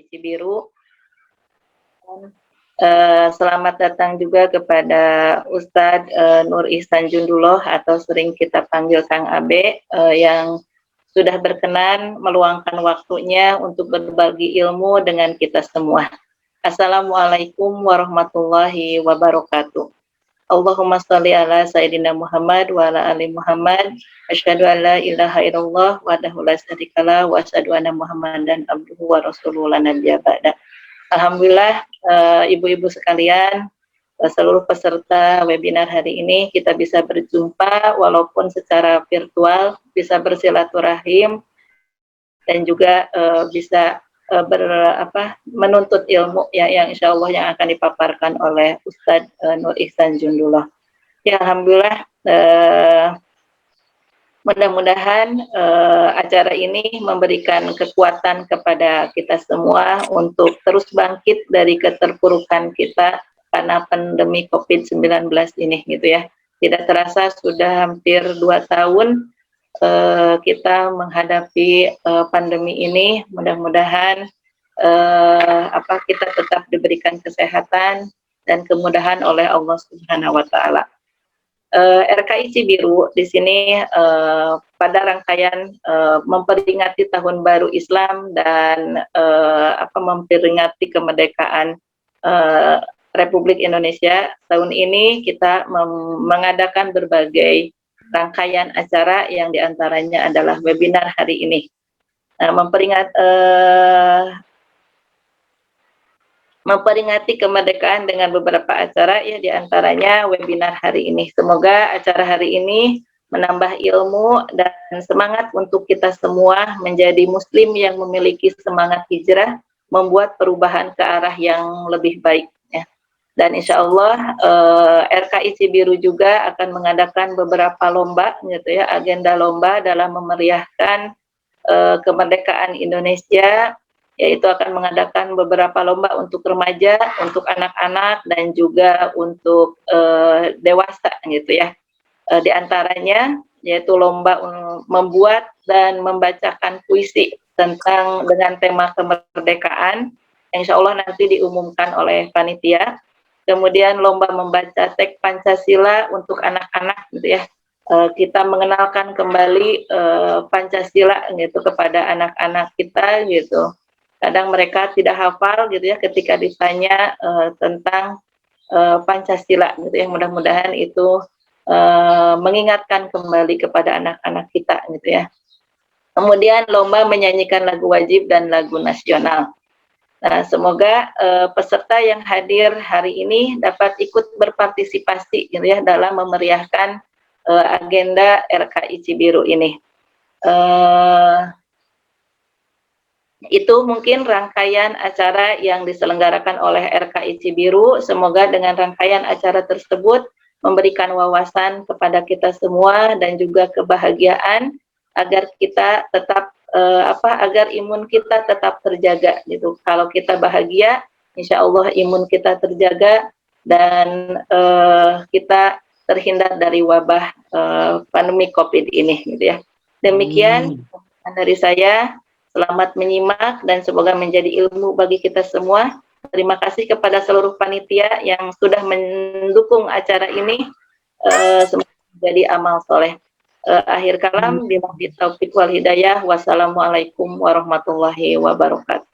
Cibiru. Selamat datang juga kepada Ustadz Nur Ihsan Junduloh atau sering kita panggil Kang Abe yang sudah berkenan meluangkan waktunya untuk berbagi ilmu dengan kita semua. Assalamualaikum warahmatullahi wabarakatuh. Allahumma sholli ala Sayyidina Muhammad wa ala ali Muhammad. Asyhadu an la ilaha illallah wahdahu la syarikalah wa asyhadu anna Muhammadan abduhu wa rasuluhu la nabiyya ba'da. Alhamdulillah, ibu-ibu sekalian, seluruh peserta webinar hari ini kita bisa berjumpa walaupun secara virtual, bisa bersilaturahim dan juga bisa menuntut ilmu yang insya Allah yang akan dipaparkan oleh Ustadz Nur Ihsan Junduloh. Ya, alhamdulillah, mudah-mudahan acara ini memberikan kekuatan kepada kita semua untuk terus bangkit dari keterpurukan kita karena pandemi COVID-19 ini, gitu ya. Tidak terasa sudah hampir 2 tahun kita menghadapi pandemi ini. Mudah-mudahan kita tetap diberikan kesehatan dan kemudahan oleh Allah Subhanahu wa taala. RKI Cibiru di sini pada rangkaian memperingati Tahun Baru Islam dan memperingati kemerdekaan Republik Indonesia, tahun ini kita mengadakan berbagai rangkaian acara yang diantaranya adalah webinar hari ini. Memperingati kemerdekaan dengan beberapa acara, ya diantaranya webinar hari ini. Semoga acara hari ini menambah ilmu dan semangat untuk kita semua menjadi muslim yang memiliki semangat hijrah, membuat perubahan ke arah yang lebih baik. Ya. Dan insya Allah RKI Cibiru juga akan mengadakan beberapa lomba, gitu ya, agenda lomba dalam memeriahkan kemerdekaan Indonesia, yaitu akan mengadakan beberapa lomba untuk remaja, untuk anak-anak, dan juga untuk dewasa, gitu ya. Di antaranya yaitu lomba membuat dan membacakan puisi dengan tema kemerdekaan, yang insya Allah nanti diumumkan oleh panitia. Kemudian lomba membaca teks Pancasila untuk anak-anak, gitu ya. Kita mengenalkan kembali Pancasila, gitu, kepada anak-anak kita, gitu. Kadang mereka tidak hafal, gitu ya, ketika ditanya tentang Pancasila, gitu ya. Mudah-mudahan itu mengingatkan kembali kepada anak-anak kita, gitu ya. Kemudian lomba menyanyikan lagu wajib dan lagu nasional. Nah, semoga peserta yang hadir hari ini dapat ikut berpartisipasi, gitu ya, dalam memeriahkan agenda RKI Cibiru ini. Itu mungkin rangkaian acara yang diselenggarakan oleh RKI Cibiru. Semoga dengan rangkaian acara tersebut memberikan wawasan kepada kita semua dan juga kebahagiaan agar kita tetap agar imun kita tetap terjaga, gitu. Kalau kita bahagia, insya Allah imun kita terjaga dan kita terhindar dari wabah pandemi COVID ini, gitu ya. Demikian dari saya. Selamat menyimak dan semoga menjadi ilmu bagi kita semua. Terima kasih kepada seluruh panitia yang sudah mendukung acara ini. Semoga menjadi amal soleh. Akhir kalam, billahi taufiq wal hidayah. Wassalamualaikum warahmatullahi wabarakatuh.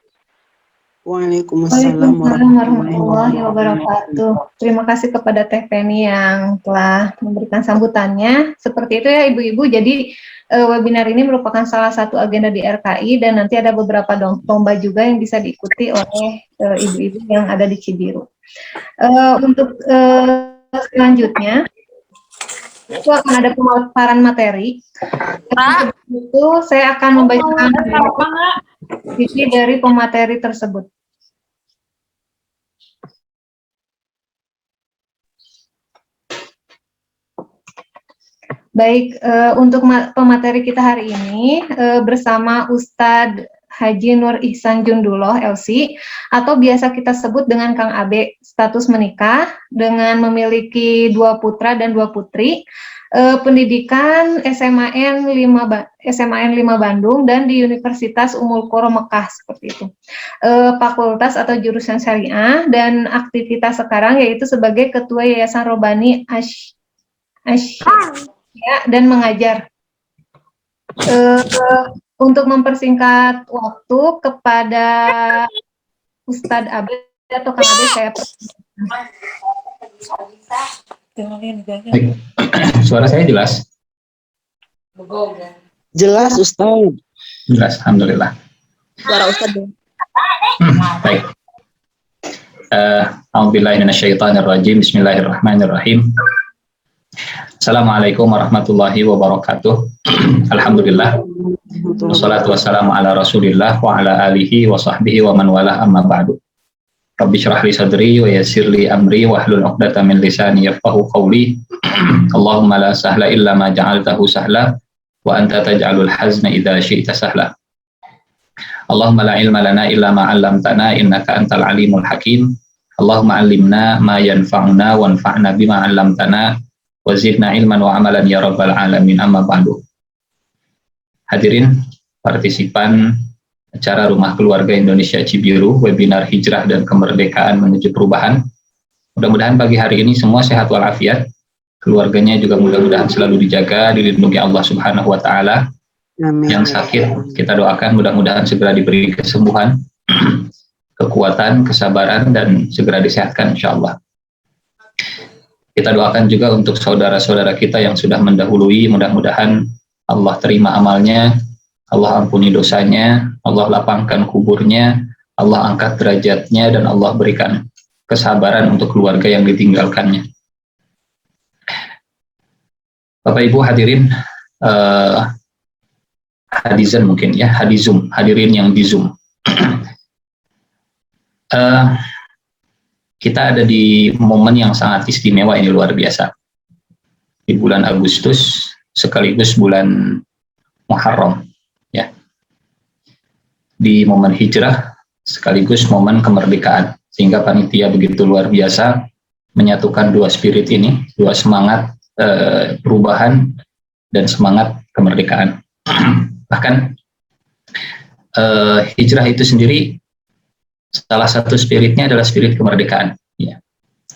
Waalaikumsalam warahmatullahi wabarakatuh. Terima kasih kepada Teh Penny yang telah memberikan sambutannya. Seperti itu ya Ibu-Ibu, jadi webinar ini merupakan salah satu agenda di RKI dan nanti ada beberapa lomba juga yang bisa diikuti oleh Ibu-Ibu yang ada di Cibiru. Untuk selanjutnya, itu akan ada pemaparan materi. Itu saya akan membacakan isi dari pemateri tersebut. Baik, untuk pemateri kita hari ini bersama Ustadz Haji Nur Ihsan Junduloh LC, atau biasa kita sebut dengan Kang Abe, status menikah dengan memiliki 2 putra dan 2 putri. pendidikan SMAN 5 Bandung dan di Universitas Ummul Qura Mekah seperti itu. Fakultas atau jurusan syariah dan aktivitas sekarang yaitu sebagai ketua Yayasan Robani Asya dan mengajar. Untuk mempersingkat waktu kepada Ustadz Abed atau Kang Abed saya Suara saya jelas? Jelas Ustaz. Jelas, alhamdulillah. Suara Ustaz. Baik. A'udzubillahi minasyaitonirrajim. Bismillahirrahmanirrahim. Assalamualaikum warahmatullahi wabarakatuh. Alhamdulillah. Wassalatu wassalamu ala Rasulillah wa ala alihi wa sahbihi wa man walah, amma ba'du. Rabbi syrah li sadri wa yassir li amri wa hlul 'uqdatam min lisani yafqahu qawli. Allahumma la sahla illa ma ja'altahu sahla wa anta taj'alul hazna idza syi'ta sahla. Allahumma la ilma lana illa ma 'allamtana innaka antal alimul hakim. Allahumma 'allimna ma yanfa'una wanfa'na bima 'allamtana wa zidna ilman wa amalan ya rabbal alamin, amma ba'du. Hadirin partisipan acara Rumah Keluarga Indonesia Cibiru, webinar Hijrah dan Kemerdekaan Menuju Perubahan. Mudah-mudahan pagi hari ini semua sehat walafiat, keluarganya juga mudah-mudahan selalu dijaga, dilindungi Allah Subhanahu wa Ta'ala. Yang sakit kita doakan mudah-mudahan segera diberi kesembuhan, kekuatan, kesabaran, dan segera disehatkan insya-Allah. Kita doakan juga untuk saudara-saudara kita yang sudah mendahului, mudah-mudahan Allah terima amalnya, Allah ampuni dosanya, Allah lapangkan kuburnya, Allah angkat derajatnya, dan Allah berikan kesabaran untuk keluarga yang ditinggalkannya. Bapak Ibu hadirin, hadizan mungkin ya, hadizum, hadirin yang di Zoom. Kita ada di momen yang sangat istimewa ini, luar biasa. Di bulan Agustus, sekaligus bulan Muharram. Ya, di momen hijrah sekaligus momen kemerdekaan, sehingga panitia begitu luar biasa menyatukan dua spirit ini, dua semangat perubahan dan semangat kemerdekaan. Bahkan hijrah itu sendiri salah satu spiritnya adalah spirit kemerdekaan. Ya.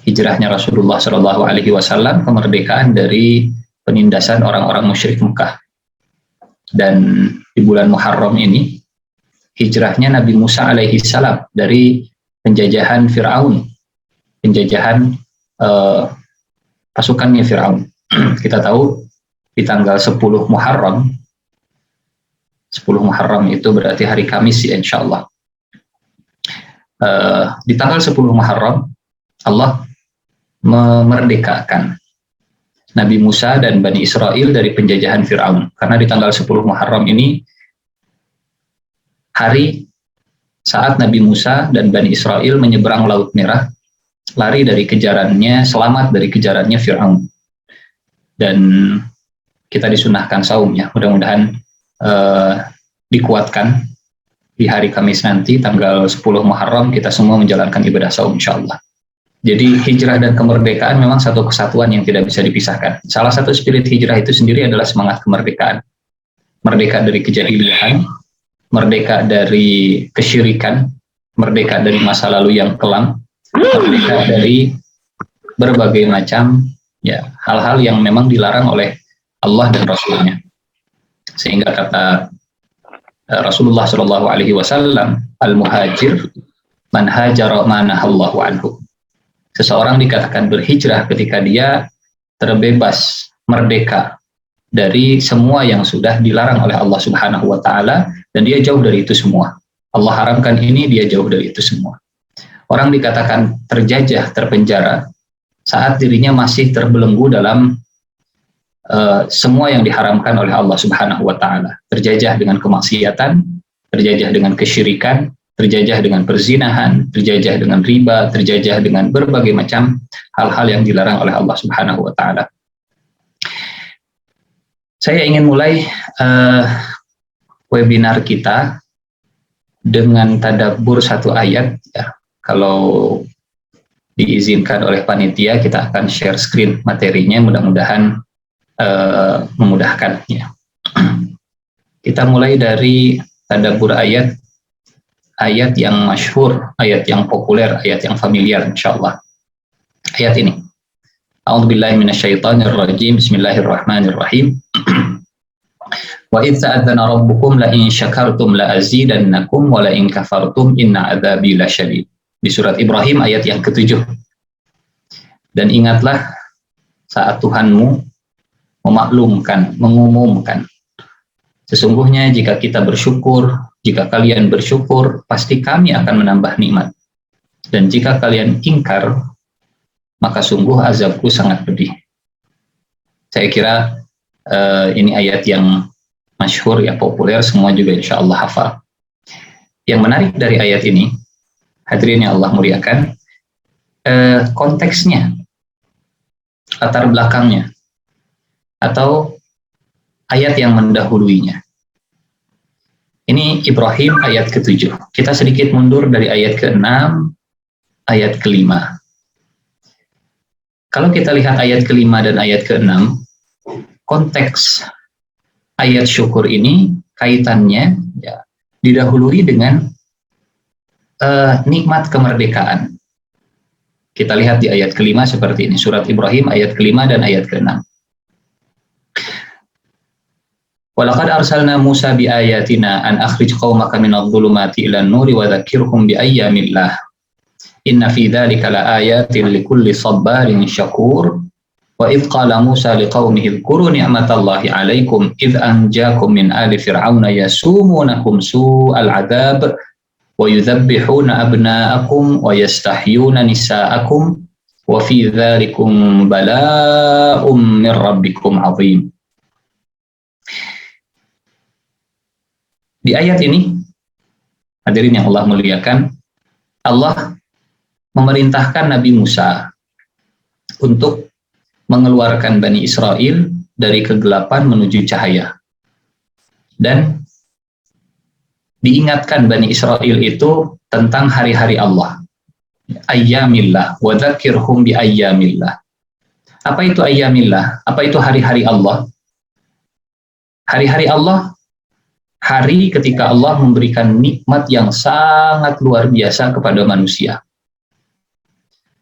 Hijrahnya Rasulullah SAW, kemerdekaan dari penindasan orang-orang musyrik Mekah. Dan di bulan Muharram ini hijrahnya Nabi Musa alaihi salam dari penjajahan Fir'aun, penjajahan pasukannya Fir'aun. Kita tahu di tanggal 10 Muharram itu berarti hari Kamis ya, insya Allah. Di tanggal 10 Muharram Allah memerdekakan Nabi Musa dan Bani Israel dari penjajahan Fir'aun. Karena di tanggal 10 Muharram ini hari saat Nabi Musa dan Bani Israel menyeberang Laut Merah, lari dari kejarannya, selamat dari kejarannya Fir'aun. Dan kita disunahkan saum ya, mudah-mudahan dikuatkan di hari Kamis nanti tanggal 10 Muharram kita semua menjalankan ibadah saum insyaallah. Jadi hijrah dan kemerdekaan memang satu kesatuan yang tidak bisa dipisahkan. Salah satu spirit hijrah itu sendiri adalah semangat kemerdekaan. Merdeka dari kejahilian, merdeka dari kesyirikan, merdeka dari masa lalu yang kelam, merdeka dari berbagai macam ya hal-hal yang memang dilarang oleh Allah dan Rasulnya. Sehingga kata Rasulullah SAW, al-muhajir man hajara ma nahallahu anhu. Seseorang dikatakan berhijrah ketika dia terbebas, merdeka dari semua yang sudah dilarang oleh Allah Subhanahu wa Ta'ala, dan dia jauh dari itu semua. Allah haramkan ini, dia jauh dari itu semua. Orang dikatakan terjajah, terpenjara saat dirinya masih terbelenggu dalam semua yang diharamkan oleh Allah Subhanahu wa Ta'ala. Terjajah dengan kemaksiatan, terjajah dengan kesyirikan, terjajah dengan perzinahan, terjajah dengan riba, terjajah dengan berbagai macam hal-hal yang dilarang oleh Allah Subhanahu wa Ta'ala. Saya ingin mulai webinar kita dengan tadabbur satu ayat ya. Kalau diizinkan oleh panitia, kita akan share screen materinya, mudah-mudahan memudahkan. Ya. Kita mulai dari tadabbur ayat yang masyhur, ayat yang populer, ayat yang familiar insyaallah. Ayat ini. A'udzubillahi minasyaitonirrajim. Bismillahirrahmanirrahim. Wa idz ta'adzana rabbukum la in syakartum la azidannakum wa la in kafartum inna adzabi lasyadid. Di surat Ibrahim ayat yang ke-7. Dan ingatlah saat Tuhanmu memaklumkan, mengumumkan, sesungguhnya jika kita bersyukur, jika kalian bersyukur, pasti kami akan menambah nikmat. Dan jika kalian ingkar, maka sungguh azabku sangat pedih. Saya kira ini ayat yang masyhur, ya populer, semua juga insya Allah hafal. Yang menarik dari ayat ini, hadirin yang Allah muliakan, konteksnya, latar belakangnya, atau ayat yang mendahuluinya. Ini Ibrahim ayat ke-7. Kita sedikit mundur dari ayat ke-6, ayat ke-5. Kalau kita lihat ayat ke-5 dan ayat ke-6, konteks ayat syukur ini kaitannya ya, didahului dengan nikmat kemerdekaan. Kita lihat di ayat ke-5 seperti ini, surat Ibrahim ayat ke-5 dan ayat ke-6. Walaqad arsalna Musa bi ayatina an akhrij qaumaka minadh dhulumati ilan nuri wa dzakkirhum bi ayyamillah. Inna fi dzalika laayatin likulli sabarin syakur. Wa idz qala Musa liqaumihi dzkuru ni'matallahi 'alaikum idz anjakum min ali fir'auna yasumunakum su'al 'adzab wa yudzabbihuna abna'akum wa yastahyuna nisa'akum wa fi dzalikum bala'um min rabbikum 'adzim. Di ayat ini, hadirin yang Allah muliakan, Allah memerintahkan Nabi Musa untuk mengeluarkan Bani Israel dari kegelapan menuju cahaya. Dan diingatkan Bani Israel itu tentang hari-hari Allah. Ayyamillah, wa dzakirhum bi ayyamillah. Apa itu ayyamillah? Apa itu hari-hari Allah? Hari-hari Allah, hari ketika Allah memberikan nikmat yang sangat luar biasa kepada manusia.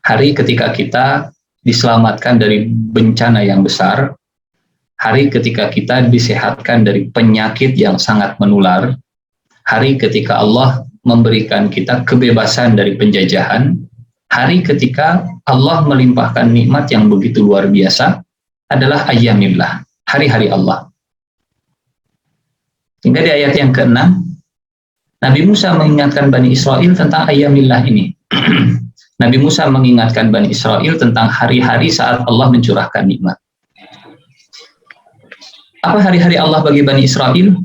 Hari ketika kita diselamatkan dari bencana yang besar. Hari ketika kita disehatkan dari penyakit yang sangat menular. Hari ketika Allah memberikan kita kebebasan dari penjajahan. Hari ketika Allah melimpahkan nikmat yang begitu luar biasa adalah ayyamillah, hari-hari Allah. Hingga di ayat yang ke-6, Nabi Musa mengingatkan Bani Israel tentang ayyamillah ini. Nabi Musa mengingatkan Bani Israel tentang hari-hari saat Allah mencurahkan nikmat. Apa hari-hari Allah bagi Bani Israel?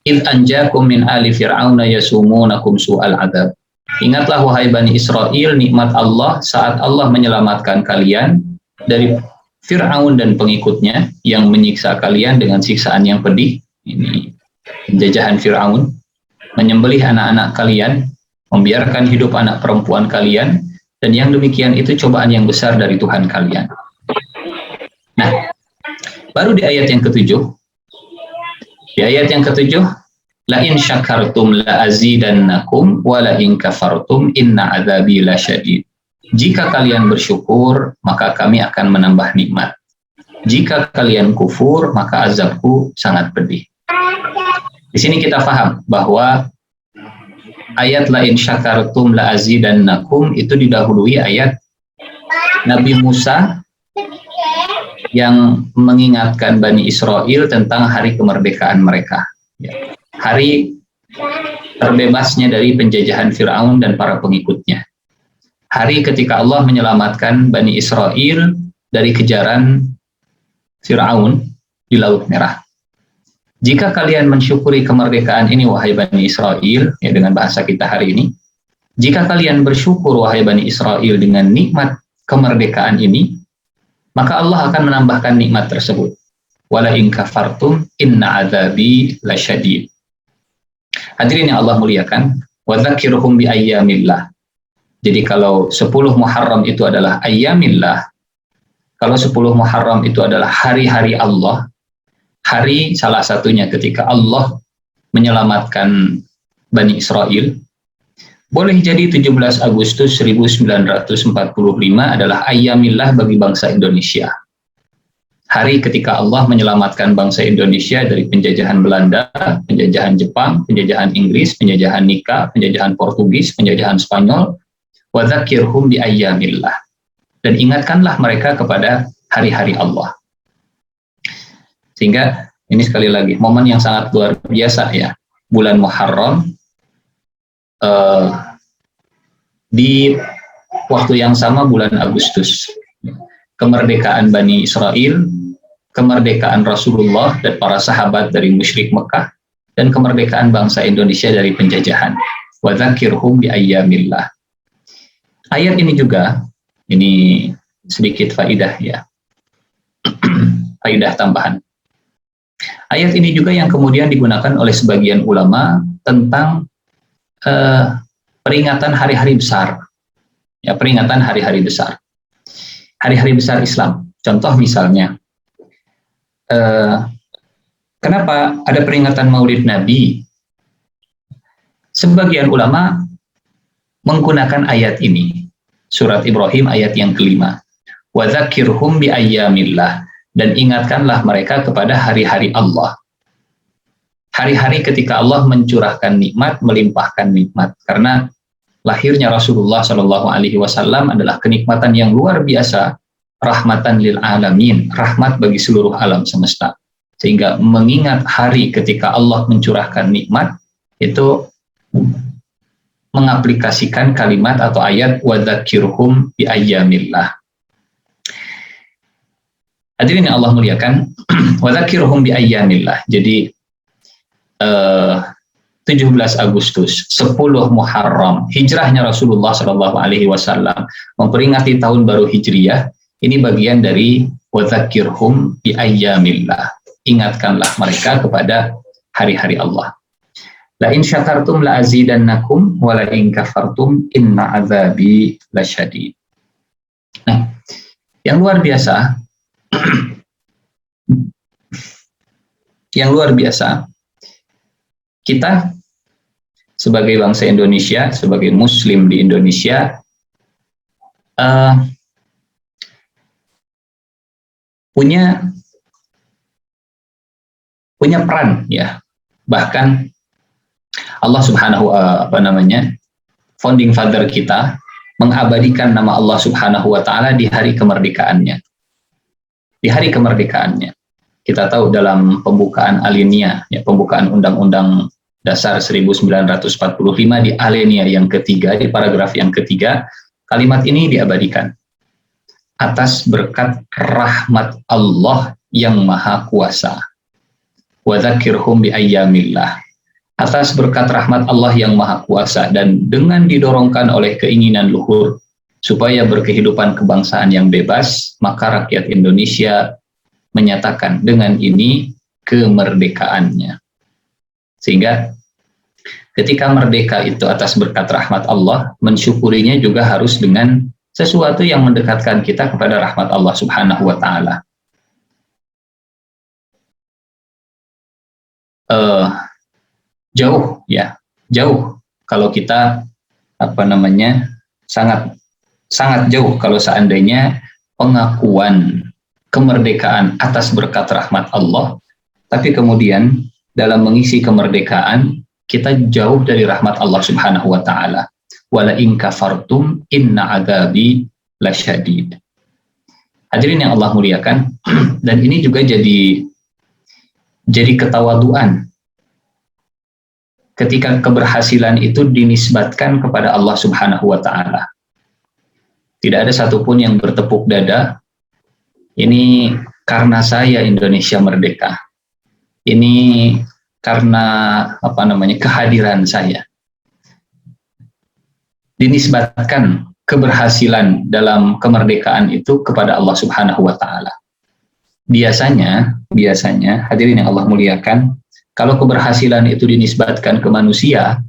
Idz anjakum min ali fir'auna yasumunakum su'al adzab. Ingatlah wahai Bani Israel nikmat Allah saat Allah menyelamatkan kalian dari Fir'aun dan pengikutnya yang menyiksa kalian dengan siksaan yang pedih. Ini penjajahan Fir'aun, menyembelih anak-anak kalian, membiarkan hidup anak perempuan kalian, dan yang demikian itu cobaan yang besar dari Tuhan kalian. Nah, baru di ayat yang ke-7, la in syakartum la azidannakum wa la in kafartum inna adzabi lasyadid. Jika kalian bersyukur, maka kami akan menambah nikmat. Jika kalian kufur, maka azabku sangat pedih. Di sini kita paham bahwa ayat la in syakartum la azidannakum itu didahului ayat Nabi Musa yang mengingatkan Bani Israel tentang hari kemerdekaan mereka. Hari terbebasnya dari penjajahan Fir'aun dan para pengikutnya. Hari ketika Allah menyelamatkan Bani Israel dari kejaran Fir'aun di Laut Merah. Jika kalian mensyukuri kemerdekaan ini, wahai Bani Israel, ya dengan bahasa kita hari ini, jika kalian bersyukur, wahai Bani Israel, dengan nikmat kemerdekaan ini, maka Allah akan menambahkan nikmat tersebut. Wala in kafartum inna adzabi lasyadid. Hadirin yang Allah muliakan, wa dzakirhum bi ayyamillah. Jadi kalau 10 Muharram itu adalah ayyamillah, Kalau 10 Muharram itu adalah hari-hari Allah, hari salah satunya ketika Allah menyelamatkan Bani Israel, boleh jadi 17 Agustus 1945 adalah Ayyamillah bagi bangsa Indonesia. Hari ketika Allah menyelamatkan bangsa Indonesia dari penjajahan Belanda, penjajahan Jepang, penjajahan Inggris, penjajahan Nika, penjajahan Portugis, penjajahan Spanyol. Wa dzakirhum bi ayyamillah. Dan ingatkanlah mereka kepada hari-hari Allah. Sehingga ini sekali lagi momen yang sangat luar biasa ya. Bulan Muharram di waktu yang sama bulan Agustus. Kemerdekaan Bani Israel, kemerdekaan Rasulullah dan para sahabat dari musyrik Mekah, dan kemerdekaan bangsa Indonesia dari penjajahan. Wa dzakirhum bi ayyamillah. Ayat ini juga, ini sedikit faidah ya, faidah tambahan. Ayat ini juga yang kemudian digunakan oleh sebagian ulama tentang peringatan hari-hari besar, ya, peringatan hari-hari besar. Hari-hari besar Islam. Contoh misalnya, kenapa ada peringatan Maulid Nabi? Sebagian ulama menggunakan ayat ini, surat Ibrahim ayat yang kelima. Wa dzakirhum bi ayyamillah, dan ingatkanlah mereka kepada hari-hari Allah. Hari-hari ketika Allah mencurahkan nikmat, melimpahkan nikmat. Karena lahirnya Rasulullah Shallallahu Alaihi Wasallam adalah kenikmatan yang luar biasa, rahmatan lil alamin, rahmat bagi seluruh alam semesta. Sehingga mengingat hari ketika Allah mencurahkan nikmat itu mengaplikasikan kalimat atau ayat wa dzakirhum bi ayyamillah. Hadirin yang Allah muliakan, wa dzakirhum bi ayyamillah. Jadi 17 Agustus, 10 Muharram, hijrahnya Rasulullah Shallallahu Alaihi Wasallam, memperingati tahun baru Hijriyah. Ini bagian dari wa dzakirhum bi ayyamillah. Ingatkanlah mereka kepada hari-hari Allah. La in syakartum la azidannakum wa la in kafartum inna azabi lasyadid. Nah, yang luar biasa, yang luar biasa, kita sebagai bangsa Indonesia, sebagai Muslim di Indonesia, punya peran ya. Bahkan Allah Subhanahu founding father kita mengabadikan nama Allah Subhanahu wa taala di hari kemerdekaannya. Di hari kemerdekaannya. Kita tahu dalam pembukaan alinea, ya, pembukaan Undang-Undang Dasar 1945 di alinea yang ketiga, di paragraf yang ketiga, kalimat ini diabadikan. Atas berkat rahmat Allah yang Maha Kuasa. Wa dzakirhum bi ayyamillah. Atas berkat rahmat Allah yang Maha Kuasa dan dengan didorongkan oleh keinginan luhur supaya berkehidupan kebangsaan yang bebas, maka rakyat Indonesia menyatakan dengan ini kemerdekaannya. Sehingga ketika merdeka itu atas berkat rahmat Allah, mensyukurinya juga harus dengan sesuatu yang mendekatkan kita kepada rahmat Allah Subhanahu wa taala. Jauh ya, jauh kalau kita sangat jauh kalau seandainya pengakuan kemerdekaan atas berkat rahmat Allah, tapi kemudian dalam mengisi kemerdekaan kita jauh dari rahmat Allah Subhanahu wa taala. Wala in kafartum inna adzabi lasyadid. Hadirin yang Allah muliakan, dan ini juga jadi ketawaduan ketika keberhasilan itu dinisbatkan kepada Allah Subhanahu wa taala. Tidak ada satupun yang bertepuk dada, ini karena saya Indonesia merdeka. Ini karena kehadiran saya. Dinisbatkan keberhasilan dalam kemerdekaan itu kepada Allah Subhanahu wa taala. Biasanya hadirin yang Allah muliakan, kalau keberhasilan itu dinisbatkan ke manusia,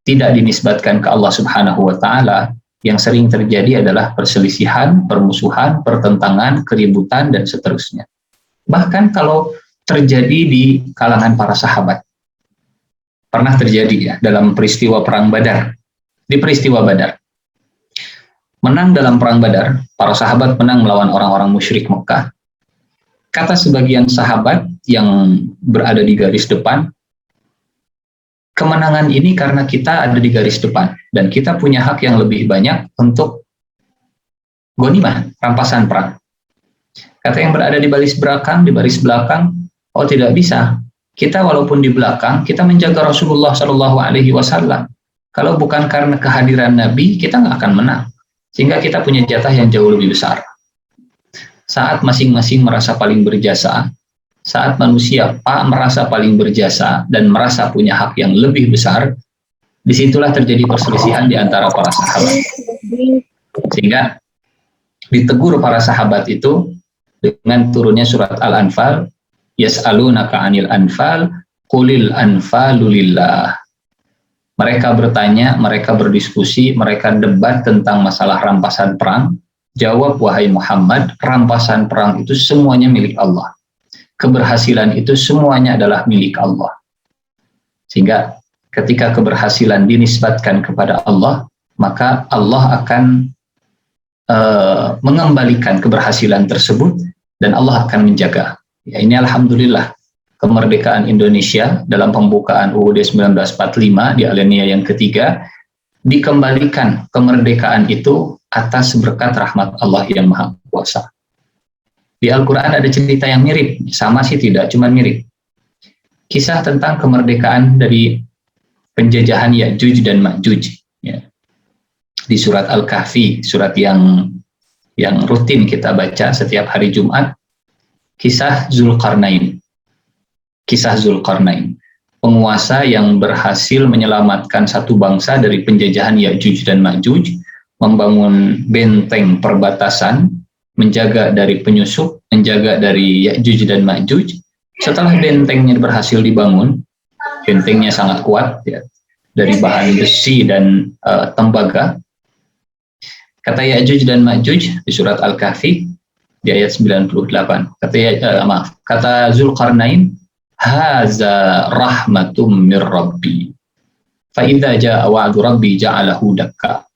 tidak dinisbatkan ke Allah Subhanahu wa taala, Yang sering terjadi adalah perselisihan, permusuhan, pertentangan, keributan, dan seterusnya. Bahkan kalau terjadi di kalangan para sahabat. Pernah terjadi ya dalam peristiwa Perang Badar. Di peristiwa Badar. Menang dalam Perang Badar, para sahabat menang melawan orang-orang musyrik Mekah. Kata sebagian sahabat yang berada di garis depan, kemenangan ini karena kita ada di garis depan dan kita punya hak yang lebih banyak untuk ghanimah, rampasan perang. Kata yang berada di baris belakang, oh tidak bisa. Kita walaupun di belakang, kita menjaga Rasulullah Shallallahu Alaihi Wasallam. Kalau bukan karena kehadiran Nabi, kita nggak akan menang. Sehingga kita punya jatah yang jauh lebih besar. Saat masing-masing merasa paling berjasa, saat manusia merasa paling berjasa dan merasa punya hak yang lebih besar, disitulah terjadi perselisihan di antara para sahabat. Sehingga ditegur para sahabat itu dengan turunnya surat Al-Anfal, yas'alunaka 'anil anfal, qulil anfalu lillah. Mereka bertanya, mereka berdiskusi, mereka debat tentang masalah rampasan perang. Jawab, wahai Muhammad, rampasan perang itu semuanya milik Allah. Keberhasilan itu semuanya adalah milik Allah. Sehingga ketika keberhasilan dinisbatkan kepada Allah, maka Allah akan mengembalikan keberhasilan tersebut dan Allah akan menjaga. Ya, ini alhamdulillah kemerdekaan Indonesia dalam pembukaan UUD 1945 di alinea yang ketiga dikembalikan kemerdekaan itu atas berkat rahmat Allah yang Maha Kuasa. Di Al-Quran ada cerita yang mirip, sama sih tidak, cuma mirip. Kisah tentang kemerdekaan dari penjajahan Ya'juj dan Ma'juj. Ya. Di surat Al-Kahfi, surat yang rutin kita baca setiap hari Jumat, kisah Zulkarnain. Kisah Zulkarnain, penguasa yang berhasil menyelamatkan satu bangsa dari penjajahan Ya'juj dan Ma'juj, membangun benteng perbatasan, menjaga dari penyusup, menjaga dari Ya'juj dan Ma'juj. Setelah bentengnya berhasil dibangun, bentengnya sangat kuat ya, dari bahan besi dan tembaga. Kata Ya'juj dan Ma'juj di surat Al-Kahfi di ayat 98. Kata Zulkarnain, haza rahmatum mir rabbi. Fa idza jaa wa'du rabbi ja'alahu dakka.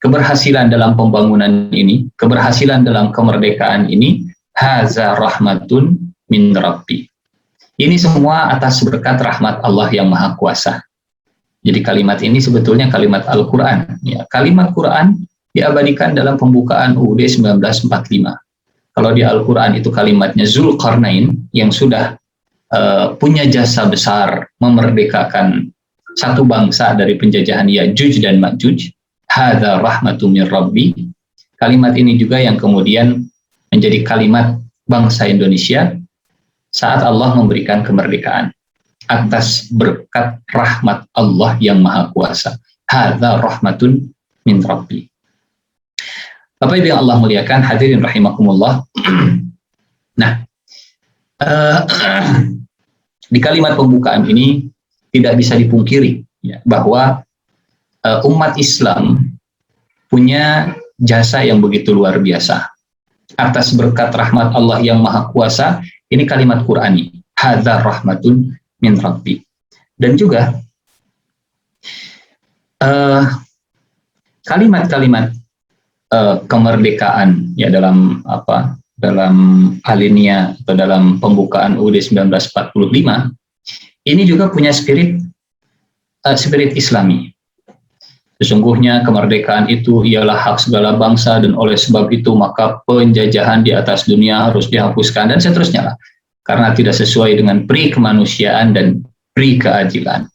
Keberhasilan dalam pembangunan ini, keberhasilan dalam kemerdekaan ini, haza rahmatun min rabbi. Ini semua atas berkat rahmat Allah yang Maha Kuasa. Jadi kalimat ini sebetulnya kalimat Al-Quran. Ya, kalimat Quran diabadikan dalam pembukaan UUD 1945. Kalau di Al-Quran itu kalimatnya Zulkarnain yang sudah punya jasa besar memerdekakan satu bangsa dari penjajahan Ya'juj dan Ma'juj. Hadza rahmatum mir rabbi. Kalimat ini juga yang kemudian menjadi kalimat bangsa Indonesia saat Allah memberikan kemerdekaan atas berkat rahmat Allah yang Maha Kuasa. Hadza rahmatun min rabbi. Bapak Ibu yang Allah muliakan, hadirin rahimakumullah. Nah, di kalimat pembukaan ini tidak bisa dipungkiri ya, bahwa umat Islam punya jasa yang begitu luar biasa atas berkat rahmat Allah yang Maha Kuasa. Ini kalimat Qur'ani, hadza rahmatun min rabbi. Dan juga kalimat-kalimat kemerdekaan ya dalam alinea atau dalam pembukaan UUD 1945 ini juga punya spirit Islami. Sesungguhnya kemerdekaan itu ialah hak segala bangsa dan oleh sebab itu maka penjajahan di atas dunia harus dihapuskan dan seterusnya lah. Karena tidak sesuai dengan pri kemanusiaan dan pri keadilan.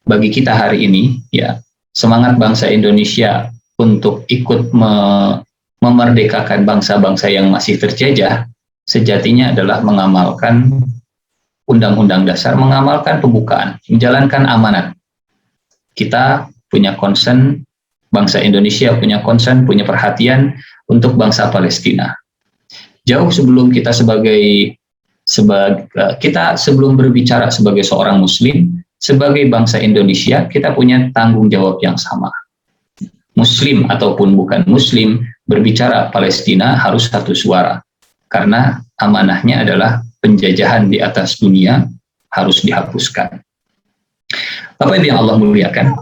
Bagi kita hari ini ya, semangat bangsa Indonesia untuk ikut memerdekakan bangsa-bangsa yang masih terjajah sejatinya adalah mengamalkan Undang-Undang Dasar, mengamalkan pembukaan, menjalankan amanat. Kita punya concern, bangsa Indonesia punya concern, punya perhatian untuk bangsa Palestina. Jauh sebelum kita sebelum berbicara sebagai seorang Muslim, sebagai bangsa Indonesia, kita punya tanggung jawab yang sama. Muslim ataupun bukan Muslim, berbicara Palestina harus satu suara. Karena amanahnya adalah penjajahan di atas dunia harus dihapuskan. Bapak Ibu yang Allah muliakan,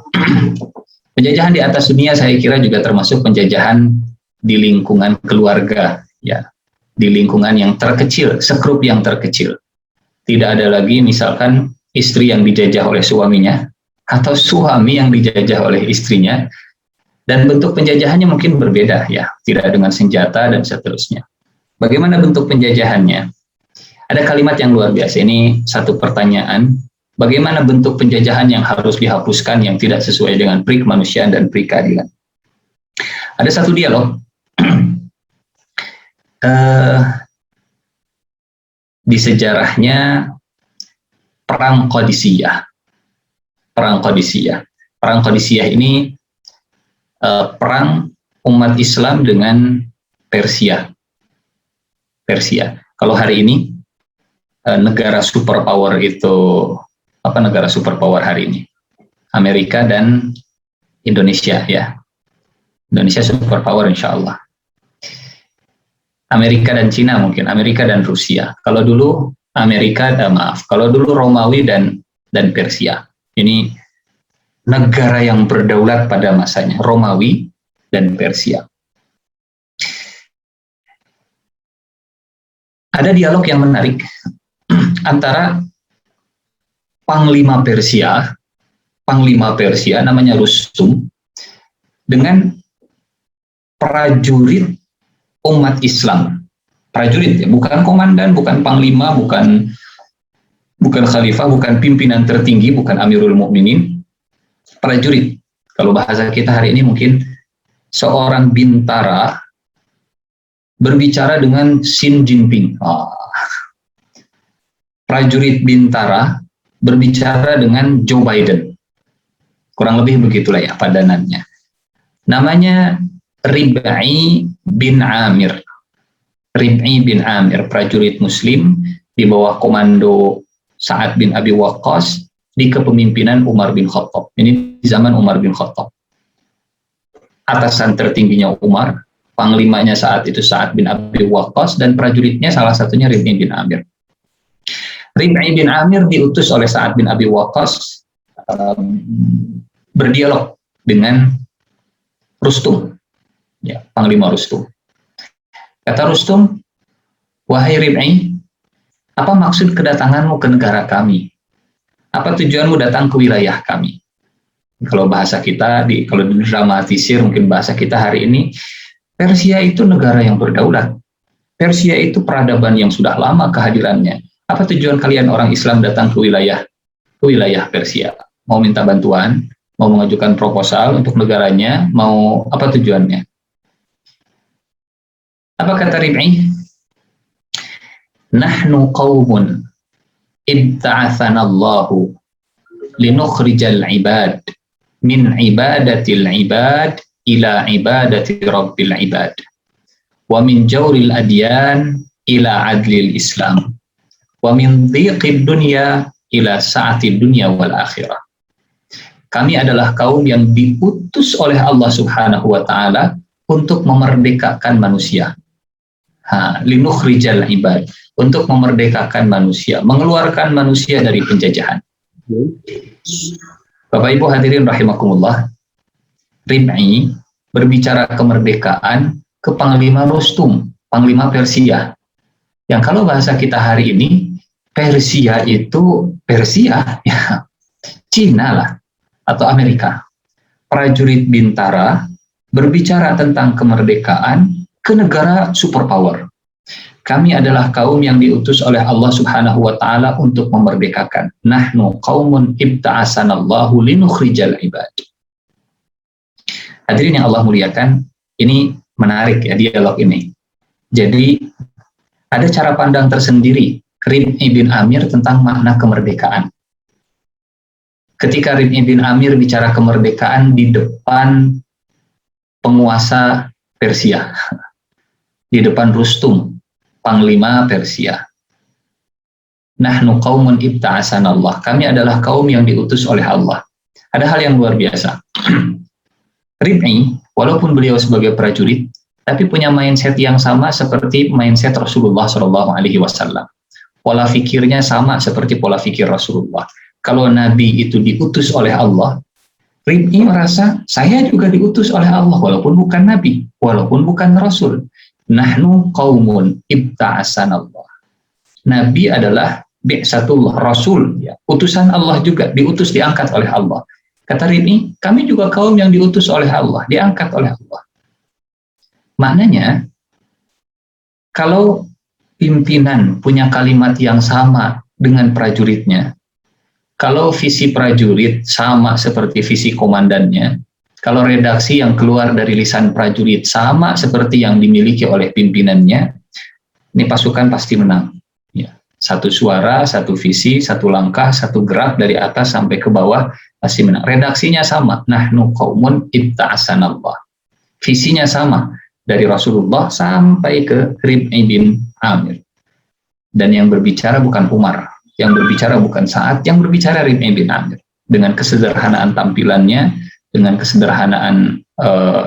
penjajahan di atas dunia saya kira juga termasuk penjajahan di lingkungan keluarga, ya, di lingkungan yang terkecil, sekrup yang terkecil. Tidak ada lagi misalkan istri yang dijajah oleh suaminya atau suami yang dijajah oleh istrinya, dan bentuk penjajahannya mungkin berbeda, ya, tidak dengan senjata dan seterusnya. Bagaimana bentuk penjajahannya? Ada kalimat yang luar biasa, ini satu pertanyaan. Bagaimana bentuk penjajahan yang harus dihapuskan yang tidak sesuai dengan pri kemanusiaan dan pri keadilan? Ada satu dialog di sejarahnya Perang Qadisiyah. Perang Qadisiyah. Perang Qadisiyah ini perang umat Islam dengan Persia. Persia. Kalau hari ini negara superpower itu apa, negara superpower hari ini? Amerika dan Indonesia, ya. Indonesia superpower insya Allah. Amerika dan Cina mungkin, Amerika dan Rusia. Kalau dulu kalau dulu Romawi dan Persia. Ini negara yang berdaulat pada masanya, Romawi dan Persia. Ada dialog yang menarik antara Panglima Persia namanya Rustum dengan prajurit umat Islam. Prajurit, ya, bukan komandan, bukan panglima, bukan khalifah, bukan pimpinan tertinggi, bukan Amirul Mukminin. Prajurit. Kalau bahasa kita hari ini mungkin seorang bintara berbicara dengan Xi Jinping. Prajurit bintara berbicara dengan Joe Biden. Kurang lebih begitulah ya padanannya. Namanya Rib'i bin Amir. Rib'i bin Amir, prajurit Muslim di bawah komando Sa'ad bin Abi Waqqas di kepemimpinan Umar bin Khattab. Ini di zaman Umar bin Khattab. Atasan tertingginya Umar, panglimanya saat itu Sa'ad bin Abi Waqqas, dan prajuritnya salah satunya Rib'i bin Amir. Rib'i bin Amir diutus oleh Sa'ad bin Abi Waqqas berdialog dengan Rustum, ya, Panglima Rustum. Kata Rustum, wahai Rib'i, apa maksud kedatanganmu ke negara kami? Apa tujuanmu datang ke wilayah kami? Kalau bahasa kita, kalau didramatisir mungkin bahasa kita hari ini, Persia itu negara yang berdaulat. Persia itu peradaban yang sudah lama kehadirannya. Apa tujuan kalian orang Islam datang ke wilayah Persia? Mau minta bantuan? Mau mengajukan proposal untuk negaranya? Mau apa tujuannya? Apa kata Rib'i? Nahnu qawmun ibta'athana Allahu linukhrijal ibad min ibadatil ibad ila ibadati rabbil ibad wa min jawril adyan ila adlil Islam wa min dhiqid dunya ila sa'atid dunya wal akhirah. Kami adalah kaum yang diutus oleh Allah Subhanahu wa taala untuk memerdekakan manusia. Linukhrijal ibad, untuk memerdekakan manusia, mengeluarkan manusia dari penjajahan. Bapak Ibu hadirin rahimakumullah, Rib'i berbicara kemerdekaan ke Panglima Rustum, Panglima Persia. Yang kalau bahasa kita hari ini, Persia itu Persia, ya, Cina lah, atau Amerika. Prajurit bintara berbicara tentang kemerdekaan ke negara superpower. Kami adalah kaum yang diutus oleh Allah Subhanahu wa taala untuk memerdekakan. Nahnu qaumun ibta'asanallahu linukhrijal ibad. Hadirin yang Allah muliakan, ini menarik ya dialog ini. Jadi ada cara pandang tersendiri Rib'i bin Amir tentang makna kemerdekaan. Ketika Rib'i bin Amir bicara kemerdekaan di depan penguasa Persia, di depan Rustum, Panglima Persia. Nahnu qaumun ibta'asanallah. Kami adalah kaum yang diutus oleh Allah. Ada hal yang luar biasa. Rib'i walaupun beliau sebagai prajurit, tapi punya mindset yang sama seperti mindset Rasulullah Shallallahu Alaihi Wasallam. Pola fikirnya sama seperti pola fikir Rasulullah. Kalau Nabi itu diutus oleh Allah, Rib'i merasa saya juga diutus oleh Allah, walaupun bukan Nabi, walaupun bukan Rasul. Nahnu qaumun ibta'asanallah. Nabi adalah bi'satullah, Rasul, ya, utusan Allah juga, diutus, diangkat oleh Allah. Kata Rib'i, kami juga kaum yang diutus oleh Allah, diangkat oleh Allah. Maknanya, kalau pimpinan punya kalimat yang sama dengan prajuritnya, kalau visi prajurit sama seperti visi komandannya, kalau redaksi yang keluar dari lisan prajurit sama seperti yang dimiliki oleh pimpinannya, ini pasukan pasti menang. Ya. Satu suara, satu visi, satu langkah, satu gerak dari atas sampai ke bawah pasti menang. Redaksinya sama, nahnu qaumun ibta'asanallah. Visinya sama, dari Rasulullah sampai ke Rib'i bin Amir. Dan yang berbicara bukan Umar, yang berbicara bukan Sa'ad, yang berbicara Rib'i bin Amir. Dengan kesederhanaan tampilannya, dengan kesederhanaan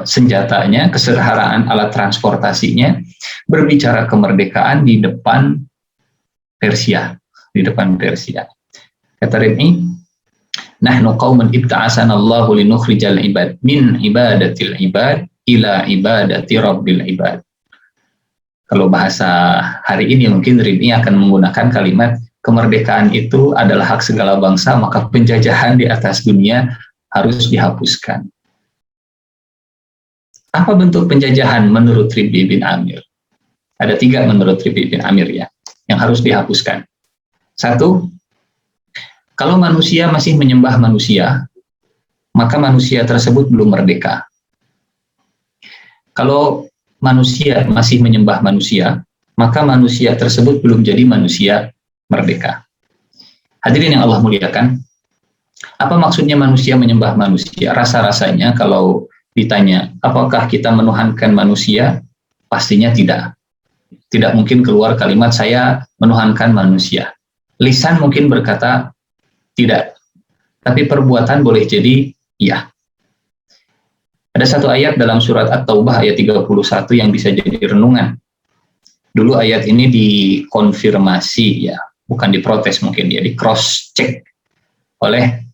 senjatanya, kesederhanaan alat transportasinya, berbicara kemerdekaan di depan Persia, di depan Persia. Kata Rib'i, nahnu qaumun ibta'asanallahu linukhrijal ibad min ibadatil ibad ila ibadati rabbil ibad. Kalau bahasa hari ini mungkin Rib'i akan menggunakan kalimat kemerdekaan itu adalah hak segala bangsa, maka penjajahan di atas dunia harus dihapuskan. Apa bentuk penjajahan menurut Rib'i bin Amir? Ada 3 menurut Rib'i bin Amir ya, yang harus dihapuskan. 1, kalau manusia masih menyembah manusia, maka manusia tersebut belum merdeka. Kalau manusia masih menyembah manusia, maka manusia tersebut belum jadi manusia merdeka. Hadirin yang Allah muliakan, apa maksudnya manusia menyembah manusia? Rasa-rasanya kalau ditanya, apakah kita menuhankan manusia? Pastinya tidak. Tidak mungkin keluar kalimat saya menuhankan manusia. Lisan mungkin berkata tidak, tapi perbuatan boleh jadi iya. Ada satu ayat dalam surat At-Taubah ayat 31 yang bisa jadi renungan. Dulu ayat ini dikonfirmasi ya, bukan diprotes mungkin ya, di cross check oleh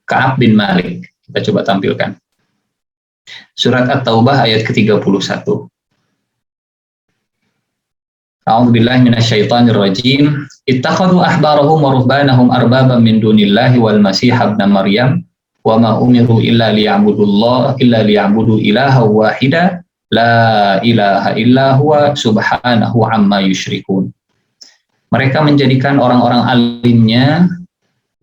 Ka'ab bin Malik. Kita coba tampilkan. Surat At-Taubah ayat ke-31. A'udzubillahi minasyaitonirrajim. Ittakhadhu ahbarahum wa ruhbanahum arbaban min dunillahi wal masih ibn Maryam wa ma umiru illa liya'budu ilaha wahida la ilaha illa huwa subhanahu amma yusyrikun. Mereka menjadikan orang-orang alimnya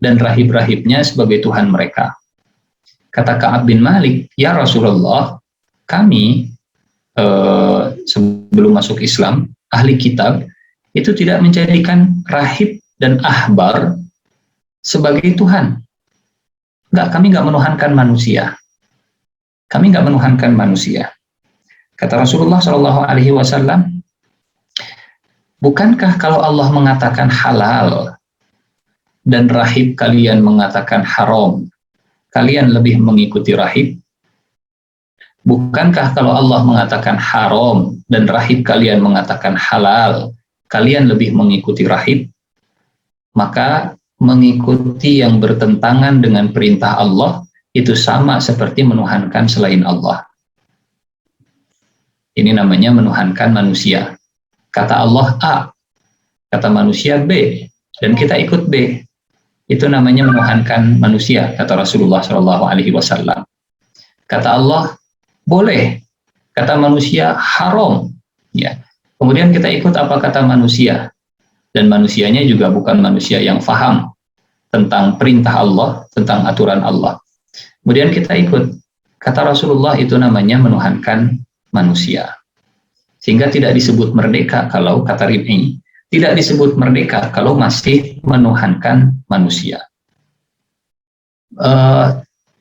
dan rahib-rahibnya sebagai Tuhan mereka. Kata Ka'ab bin Malik, ya Rasulullah, kami sebelum masuk Islam, ahli kitab, itu tidak menjadikan rahib dan ahbar sebagai Tuhan. Enggak, kami enggak menuhankan manusia. Kami enggak menuhankan manusia. Kata Rasulullah SAW, bukankah kalau Allah mengatakan halal dan rahib kalian mengatakan haram, kalian lebih mengikuti rahib? Bukankah kalau Allah mengatakan haram dan rahib kalian mengatakan halal, kalian lebih mengikuti rahib? Maka mengikuti yang bertentangan dengan perintah Allah itu sama seperti menuhankan selain Allah. Ini namanya menuhankan manusia. Kata Allah A, kata manusia B, dan kita ikut B. Itu namanya menuhankan manusia, kata Rasulullah SAW. Kata Allah boleh, kata manusia haram. Ya. Kemudian kita ikut apa kata manusia, dan manusianya juga bukan manusia yang faham tentang perintah Allah, tentang aturan Allah. Kemudian kita ikut kata Rasulullah, itu namanya menuhankan manusia. Sehingga tidak disebut merdeka kalau kata Rib'i, tidak disebut merdeka kalau masih menuhankan manusia.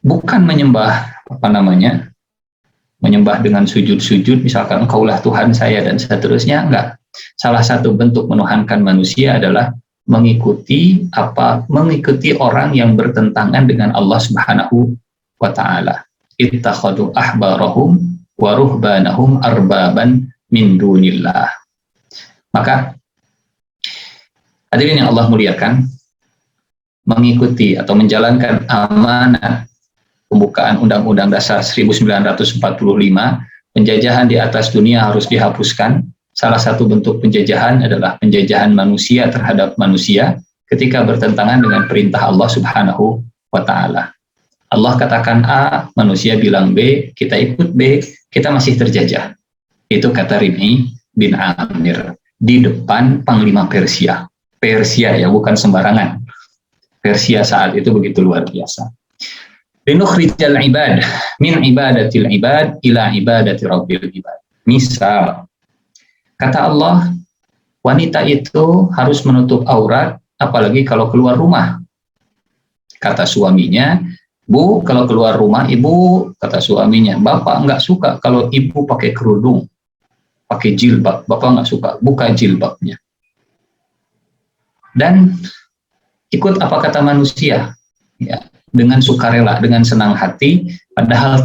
Bukan menyembah menyembah dengan sujud-sujud, misalkan engkaulah Tuhan saya dan seterusnya, enggak. Salah satu bentuk menuhankan manusia adalah mengikuti orang yang bertentangan dengan Allah Subhanahu wa Ta'ala. ittakhadhu ahbarahum wa ruhbanahum arbaban min dunillah. Maka hadirin yang Allah muliakan, mengikuti atau menjalankan amanat pembukaan Undang-Undang Dasar 1945, penjajahan di atas dunia harus dihapuskan. Salah satu bentuk penjajahan adalah penjajahan manusia terhadap manusia ketika bertentangan dengan perintah Allah Subhanahu wa Ta'ala. Allah katakan A, manusia bilang B, kita ikut B, kita masih terjajah. Itu kata Rib'i bin Amir di depan Panglima Persia. Persia ya, bukan sembarangan. Persia saat itu begitu luar biasa. Linukhrijal ibad min ibadatil ibad ila ibadati rabbil ibad. Misal, kata Allah, wanita itu harus menutup aurat, apalagi kalau keluar rumah. Kata suaminya, Bu, kalau keluar rumah, Ibu, kata suaminya, Bapak nggak suka kalau Ibu pakai kerudung, pakai jilbab, Bapak nggak suka, buka jilbabnya. Dan ikut apa kata manusia, ya, dengan sukarela, dengan senang hati, padahal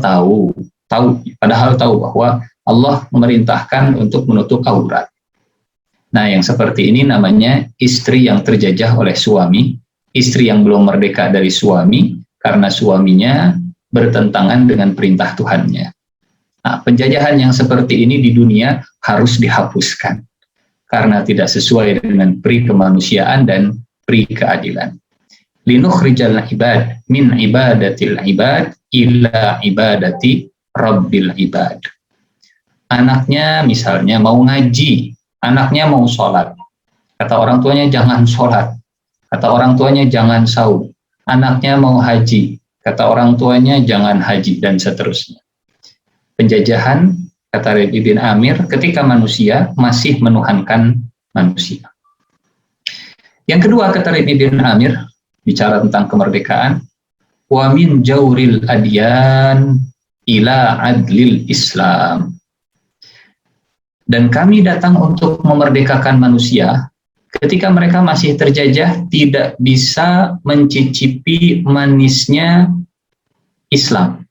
tahu bahwa Allah memerintahkan untuk menutup aurat. Nah, yang seperti ini namanya istri yang terjajah oleh suami, istri yang belum merdeka dari suami karena suaminya bertentangan dengan perintah Tuhannya. Nah, penjajahan yang seperti ini di dunia harus dihapuskan karena tidak sesuai dengan pri kemanusiaan dan pri keadilan. Linukhrijal ibad min ibadatil ibad ila ibadati rabbil ibad. Anaknya misalnya mau ngaji, anaknya mau sholat, kata orang tuanya jangan sholat, kata orang tuanya jangan saum. Anaknya mau haji, kata orang tuanya jangan haji, dan seterusnya. Penjajahan, kata Rib'i bin Amir, ketika manusia masih menuhankan manusia. Yang kedua, kata Rib'i bin Amir, bicara tentang kemerdekaan, wa min jauril adyan ila adlil Islam. Dan kami datang untuk memerdekakan manusia ketika mereka masih terjajah, tidak bisa mencicipi manisnya Islam.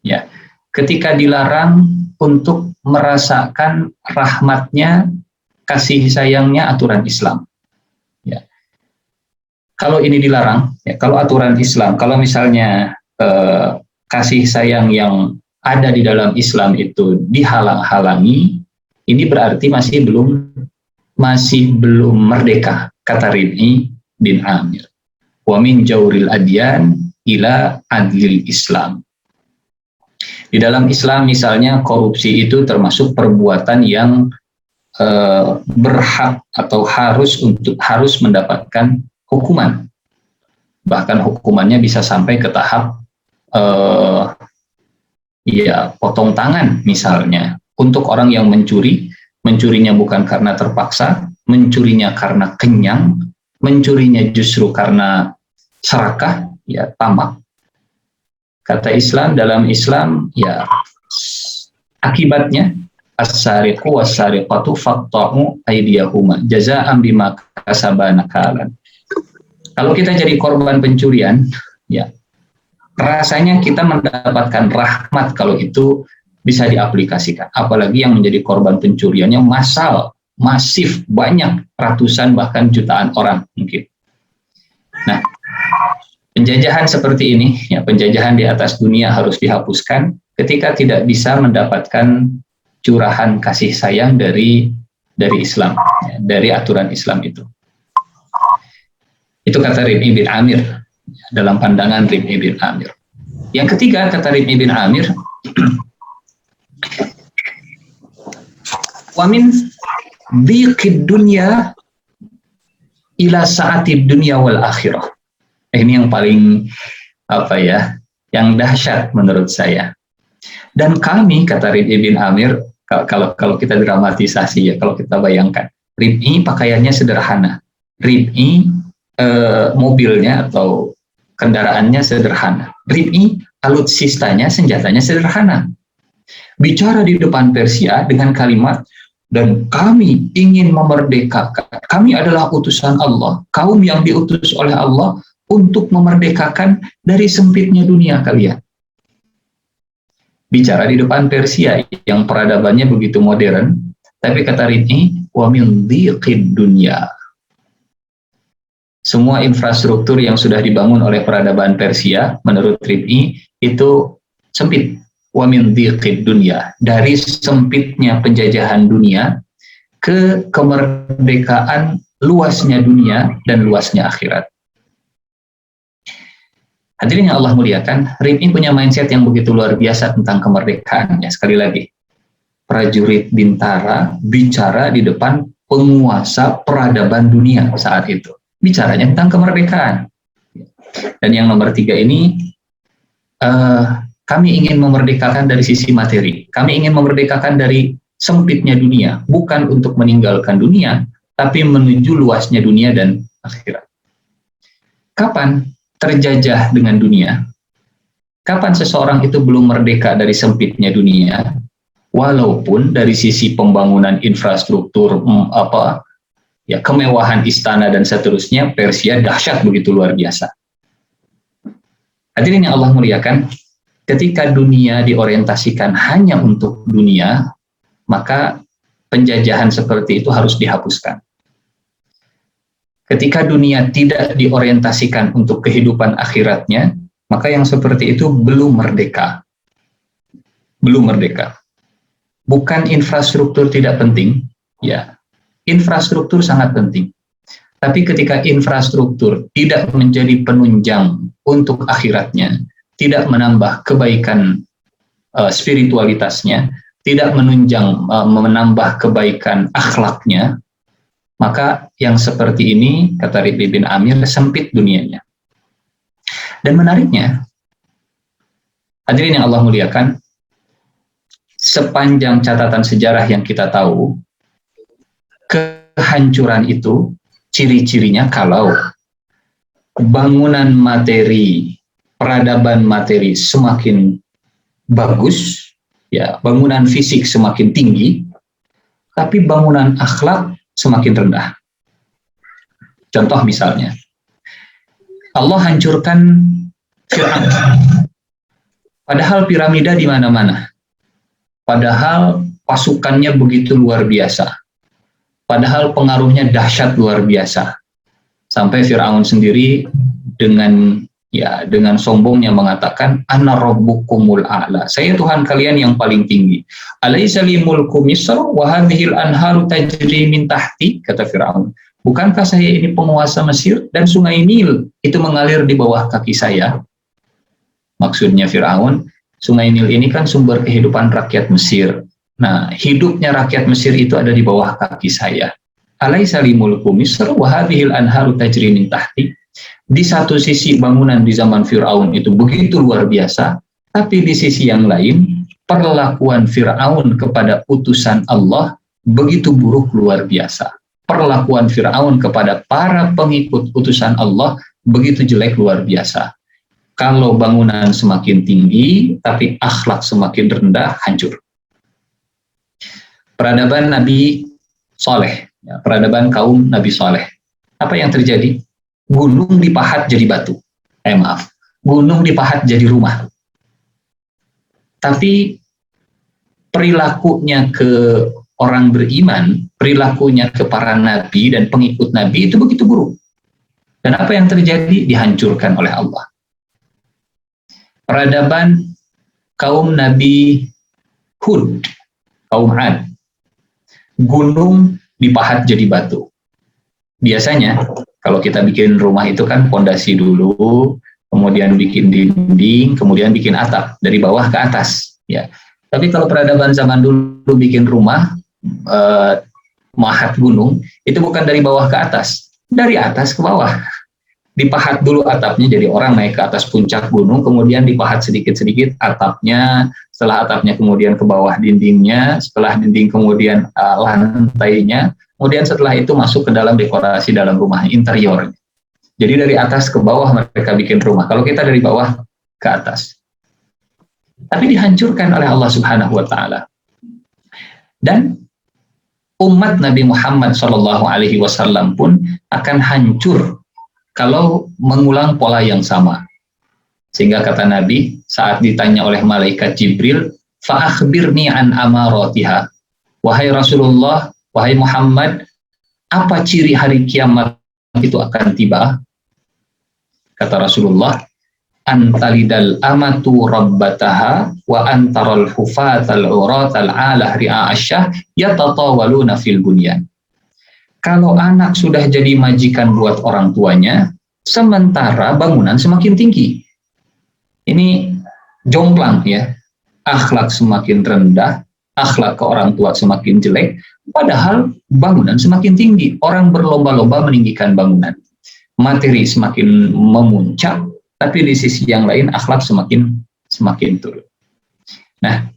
Ya, ketika dilarang untuk merasakan rahmatnya, kasih sayangnya aturan Islam. Ya. Kalau ini dilarang, ya, kalau aturan Islam, kalau misalnya kasih sayang yang ada di dalam Islam itu dihalang-halangi, ini berarti masih belum merdeka, kata Rib'i bin Amir. Wa min jauril adyan ila adlil Islam. Di dalam Islam misalnya korupsi itu termasuk perbuatan yang berhak atau harus mendapatkan hukuman. Bahkan hukumannya bisa sampai ke tahap potong tangan misalnya. Untuk orang yang mencurinya bukan karena terpaksa, mencurinya karena kenyang, mencurinya justru karena serakah, ya tamak. Kata Islam, dalam Islam, ya akibatnya as-sariqu was-sariqatu faqta'u aydiyahuma jazaa'an bima kasaba nakalan. Kalau kita jadi korban pencurian, ya rasanya kita mendapatkan rahmat kalau itu bisa diaplikasikan. Apalagi yang menjadi korban pencuriannya massal, masif, banyak, ratusan bahkan jutaan orang mungkin. Nah, penjajahan seperti ini, ya penjajahan di atas dunia harus dihapuskan ketika tidak bisa mendapatkan curahan kasih sayang dari Islam, ya, dari aturan Islam itu. Itu kata Rib'i bin Amir, dalam pandangan Rib'i bin Amir. Yang ketiga, kata Rib'i bin Amir, wa min dhiqid dunya ila sa'atid dunya wal akhirah. Ini yang paling yang dahsyat menurut saya. Dan kami, kata Rib'i bin Amir, kalau kita dramatisasi ya, kalau kita bayangkan, Rib'i pakaiannya sederhana, Rib'i mobilnya atau kendaraannya sederhana, Rib'i alutsistanya, senjatanya sederhana. Bicara di depan Persia dengan kalimat, dan kami ingin memerdekakan, kami adalah utusan Allah, kaum yang diutus oleh Allah untuk memerdekakan dari sempitnya dunia kalian. bicara di depan Persia yang peradabannya begitu modern, tapi kata Rib'i, wa min dhiqid dunya. Semua infrastruktur yang sudah dibangun oleh peradaban Persia, menurut Rib'i, itu sempit. Wa min dhiqid dunya, dari sempitnya penjajahan dunia ke kemerdekaan luasnya dunia dan luasnya akhirat. Hadirin yang Allah muliakan, Rib'i punya mindset yang begitu luar biasa tentang kemerdekaan. Ya, sekali lagi, prajurit bintara bicara di depan penguasa peradaban dunia saat itu. Bicaranya tentang kemerdekaan. Dan yang nomor 3 ini, kami ingin memerdekakan dari sisi materi. Kami ingin memerdekakan dari sempitnya dunia, bukan untuk meninggalkan dunia, tapi menuju luasnya dunia dan akhirat. Kapan terjajah dengan dunia? Kapan seseorang itu belum merdeka dari sempitnya dunia? Walaupun dari sisi pembangunan infrastruktur, kemewahan istana dan seterusnya, Persia dahsyat begitu luar biasa. Hadirin yang Allah muliakan, ketika dunia diorientasikan hanya untuk dunia, maka penjajahan seperti itu harus dihapuskan. Ketika dunia tidak diorientasikan untuk kehidupan akhiratnya, maka yang seperti itu belum merdeka. Belum merdeka. Bukan infrastruktur tidak penting, ya. Infrastruktur sangat penting. Tapi ketika infrastruktur tidak menjadi penunjang untuk akhiratnya, tidak menambah kebaikan spiritualitasnya, tidak menambah kebaikan akhlaknya, maka yang seperti ini, kata Rib'i bin Amir, sempit dunianya. Dan menariknya, hadirin yang Allah muliakan, sepanjang catatan sejarah yang kita tahu, kehancuran itu ciri-cirinya kalau bangunan materi, peradaban materi semakin bagus, ya, bangunan fisik semakin tinggi, tapi bangunan akhlak semakin rendah. Contoh misalnya, Allah hancurkan Fir'aun. Padahal piramida di mana-mana. Padahal pasukannya begitu luar biasa. Padahal pengaruhnya dahsyat luar biasa. Sampai Fir'aun sendiri dengan sombongnya mengatakan, Ana rabbukumul a'la. Saya Tuhan kalian yang paling tinggi. Alaisa li mulku Misr wa hadhil anharu tajri min tahti, kata Fir'aun. Bukankah saya ini penguasa Mesir dan sungai Nil itu mengalir di bawah kaki saya? Maksudnya Fir'aun, sungai Nil ini kan sumber kehidupan rakyat Mesir. Nah, hidupnya rakyat Mesir itu ada di bawah kaki saya. Alaisa li mulku Misr wa hadhil anharu tajri min tahti. Di satu sisi bangunan di zaman Fir'aun itu begitu luar biasa, tapi di sisi yang lain perlakuan Fir'aun kepada utusan Allah begitu buruk luar biasa. Perlakuan Fir'aun kepada para pengikut utusan Allah begitu jelek luar biasa. Kalau bangunan semakin tinggi, tapi akhlak semakin rendah, hancur. Peradaban Nabi Saleh, ya, peradaban kaum Nabi Saleh. Apa yang terjadi? Gunung dipahat jadi batu. Gunung dipahat jadi rumah. Tapi perilakunya ke orang beriman, perilakunya ke para nabi dan pengikut nabi itu begitu buruk. Dan apa yang terjadi? Dihancurkan oleh Allah. Peradaban kaum Nabi Hud, kaum Ad. Gunung dipahat jadi batu. Biasanya kalau kita bikin rumah itu kan pondasi dulu, kemudian bikin dinding, kemudian bikin atap dari bawah ke atas. Ya. Tapi kalau peradaban zaman dulu bikin rumah, mahat gunung, itu bukan dari bawah ke atas, dari atas ke bawah. Dipahat dulu atapnya, jadi orang naik ke atas puncak gunung, kemudian dipahat sedikit-sedikit atapnya, setelah atapnya kemudian ke bawah dindingnya, setelah dinding kemudian lantainya, kemudian setelah itu masuk ke dalam dekorasi dalam rumah, interiornya. Jadi dari atas ke bawah mereka bikin rumah, kalau kita dari bawah ke atas. Tapi dihancurkan oleh Allah Subhanahu wa Ta'ala. Dan umat Nabi Muhammad SAW pun akan hancur kalau mengulang pola yang sama. Sehingga kata Nabi, saat ditanya oleh malaikat Jibril, fa akhbirni an amaratiha. Wahai Rasulullah, wahai Muhammad, apa ciri hari kiamat itu akan tiba? Kata Rasulullah, antalidal amatu rabbataha wa antaral hufatal uratal alah ri'asyah yatatawaluna fil bunyan. Kalau anak sudah jadi majikan buat orang tuanya, sementara bangunan semakin tinggi. Ini jomplang ya, akhlak semakin rendah, akhlak ke orang tua semakin jelek, padahal bangunan semakin tinggi. Orang berlomba-lomba meninggikan bangunan. Materi semakin memuncak, tapi di sisi yang lain akhlak semakin turun. Nah,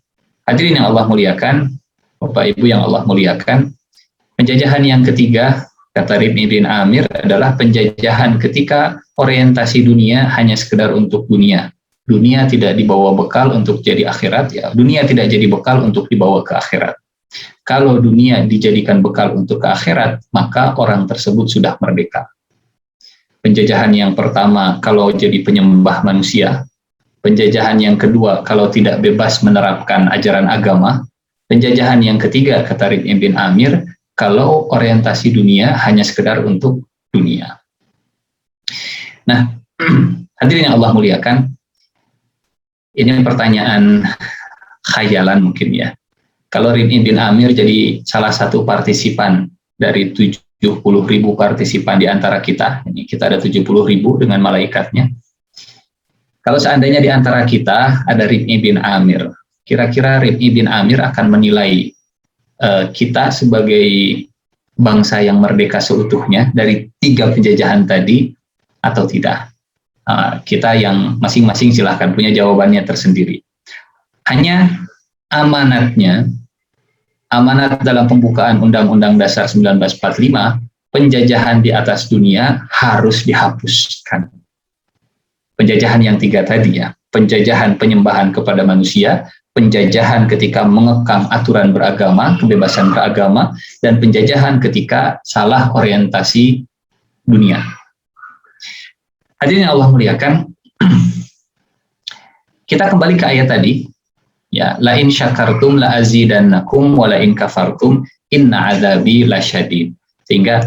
hadirin yang Allah muliakan, Bapak Ibu yang Allah muliakan, penjajahan yang ketiga, kata Rib'i bin Amir, adalah penjajahan ketika orientasi dunia hanya sekedar untuk dunia. Dunia tidak dibawa bekal untuk jadi akhirat, ya. Dunia tidak jadi bekal untuk dibawa ke akhirat. Kalau dunia dijadikan bekal untuk ke akhirat, maka orang tersebut sudah merdeka. Penjajahan yang pertama, kalau jadi penyembah manusia. Penjajahan yang kedua, kalau tidak bebas menerapkan ajaran agama. Penjajahan yang ketiga, kata Rib'i bin Amir, kalau orientasi dunia hanya sekedar untuk dunia. Nah, hadirin yang Allah muliakan, ini pertanyaan khayalan mungkin ya. Kalau Rib'i bin Amir jadi salah satu partisipan dari 70.000 partisipan di antara kita, ini kita ada 70.000 dengan malaikatnya. Kalau seandainya di antara kita ada Rib'i bin Amir, kira-kira Rib'i bin Amir akan menilai kita sebagai bangsa yang merdeka seutuhnya dari 3 penjajahan tadi atau tidak? Kita yang masing-masing silahkan punya jawabannya tersendiri. Hanya amanat dalam pembukaan Undang-Undang Dasar 1945, penjajahan di atas dunia harus dihapuskan. Penjajahan yang 3 tadi ya, penjajahan penyembahan kepada manusia, penjajahan ketika mengekang aturan beragama, kebebasan beragama, dan penjajahan ketika salah orientasi dunia. Hadirin yang Allah muliakan, kita kembali ke ayat tadi, ya, la in syakartum la azidannakum wa la in kafartum inna adzabi lasyadid. Sehingga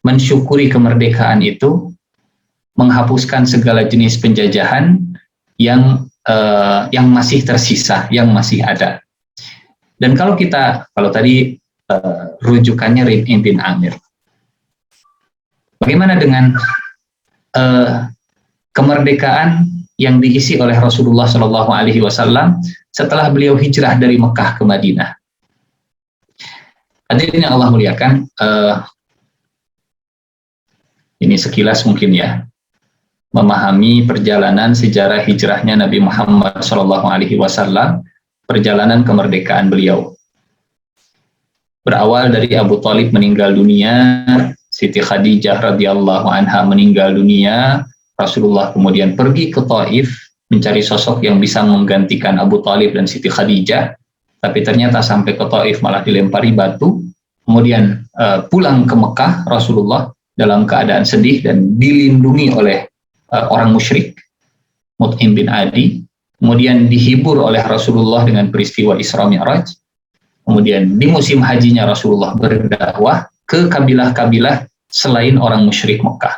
mensyukuri kemerdekaan itu menghapuskan segala jenis penjajahan yang masih tersisa, yang masih ada. Dan kalau tadi rujukannya Rib'i bin Amir, bagaimana dengan kemerdekaan yang diisi oleh Rasulullah SAW setelah beliau hijrah dari Mekah ke Madinah? Hadirin yang Allah muliakan, ini sekilas mungkin ya, memahami perjalanan sejarah hijrahnya Nabi Muhammad SAW, perjalanan kemerdekaan beliau. Berawal dari Abu Thalib meninggal dunia, Siti Khadijah radhiyallahu anha meninggal dunia, Rasulullah kemudian pergi ke Taif mencari sosok yang bisa menggantikan Abu Thalib dan Siti Khadijah, tapi ternyata sampai ke Taif malah dilempari batu. Kemudian pulang ke Mekah Rasulullah dalam keadaan sedih dan dilindungi oleh orang musyrik, Mut'im bin Adi. Kemudian dihibur oleh Rasulullah dengan peristiwa Isra Mi'raj. Kemudian di musim hajinya Rasulullah berdakwah ke kabilah-kabilah selain orang musyrik Mekah.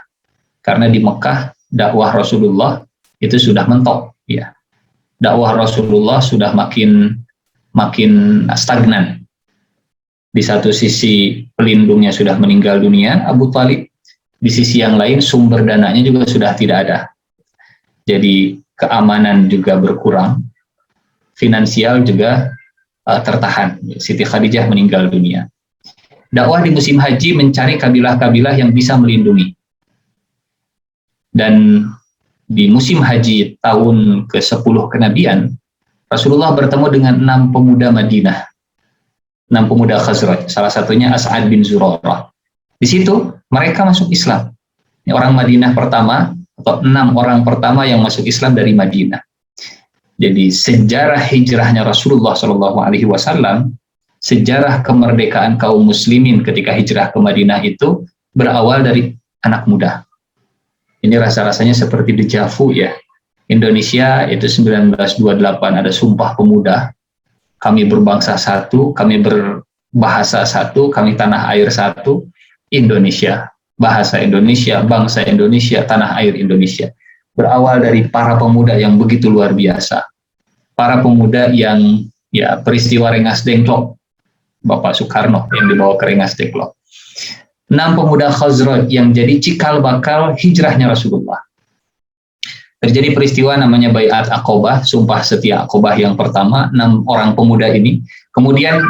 Karena di Mekah dakwah Rasulullah itu sudah mentok, ya. Dakwah Rasulullah sudah makin stagnan. Di satu sisi pelindungnya sudah meninggal dunia, Abu Thalib. Di sisi yang lain sumber dananya juga sudah tidak ada. Jadi keamanan juga berkurang, finansial juga tertahan. Siti Khadijah meninggal dunia. Dakwah di musim haji mencari kabilah-kabilah yang bisa melindungi. Dan di musim haji tahun ke-10 kenabian, Rasulullah bertemu dengan 6 pemuda Madinah, 6 pemuda Khazraj, salah satunya As'ad bin Zurarah. Di situ mereka masuk Islam. Ini orang Madinah pertama, atau 6 orang pertama yang masuk Islam dari Madinah. Jadi sejarah hijrahnya Rasulullah SAW, sejarah kemerdekaan kaum muslimin ketika hijrah ke Madinah itu berawal dari anak muda. Ini rasa-rasanya seperti deja vu ya. Indonesia itu 1928 ada Sumpah Pemuda, kami berbangsa satu, kami berbahasa satu, kami tanah air satu, Indonesia, bahasa Indonesia, bangsa Indonesia, tanah air Indonesia. Berawal dari para pemuda yang begitu luar biasa, para pemuda yang ya peristiwa Rengas Dengklok, Bapak Soekarno yang dibawa ke Rengas Dengklok. 6 pemuda Khazraj yang jadi cikal bakal hijrahnya Rasulullah. Terjadi peristiwa namanya Baiat Aqobah, sumpah setia Aqobah yang pertama, 6 orang pemuda ini. Kemudian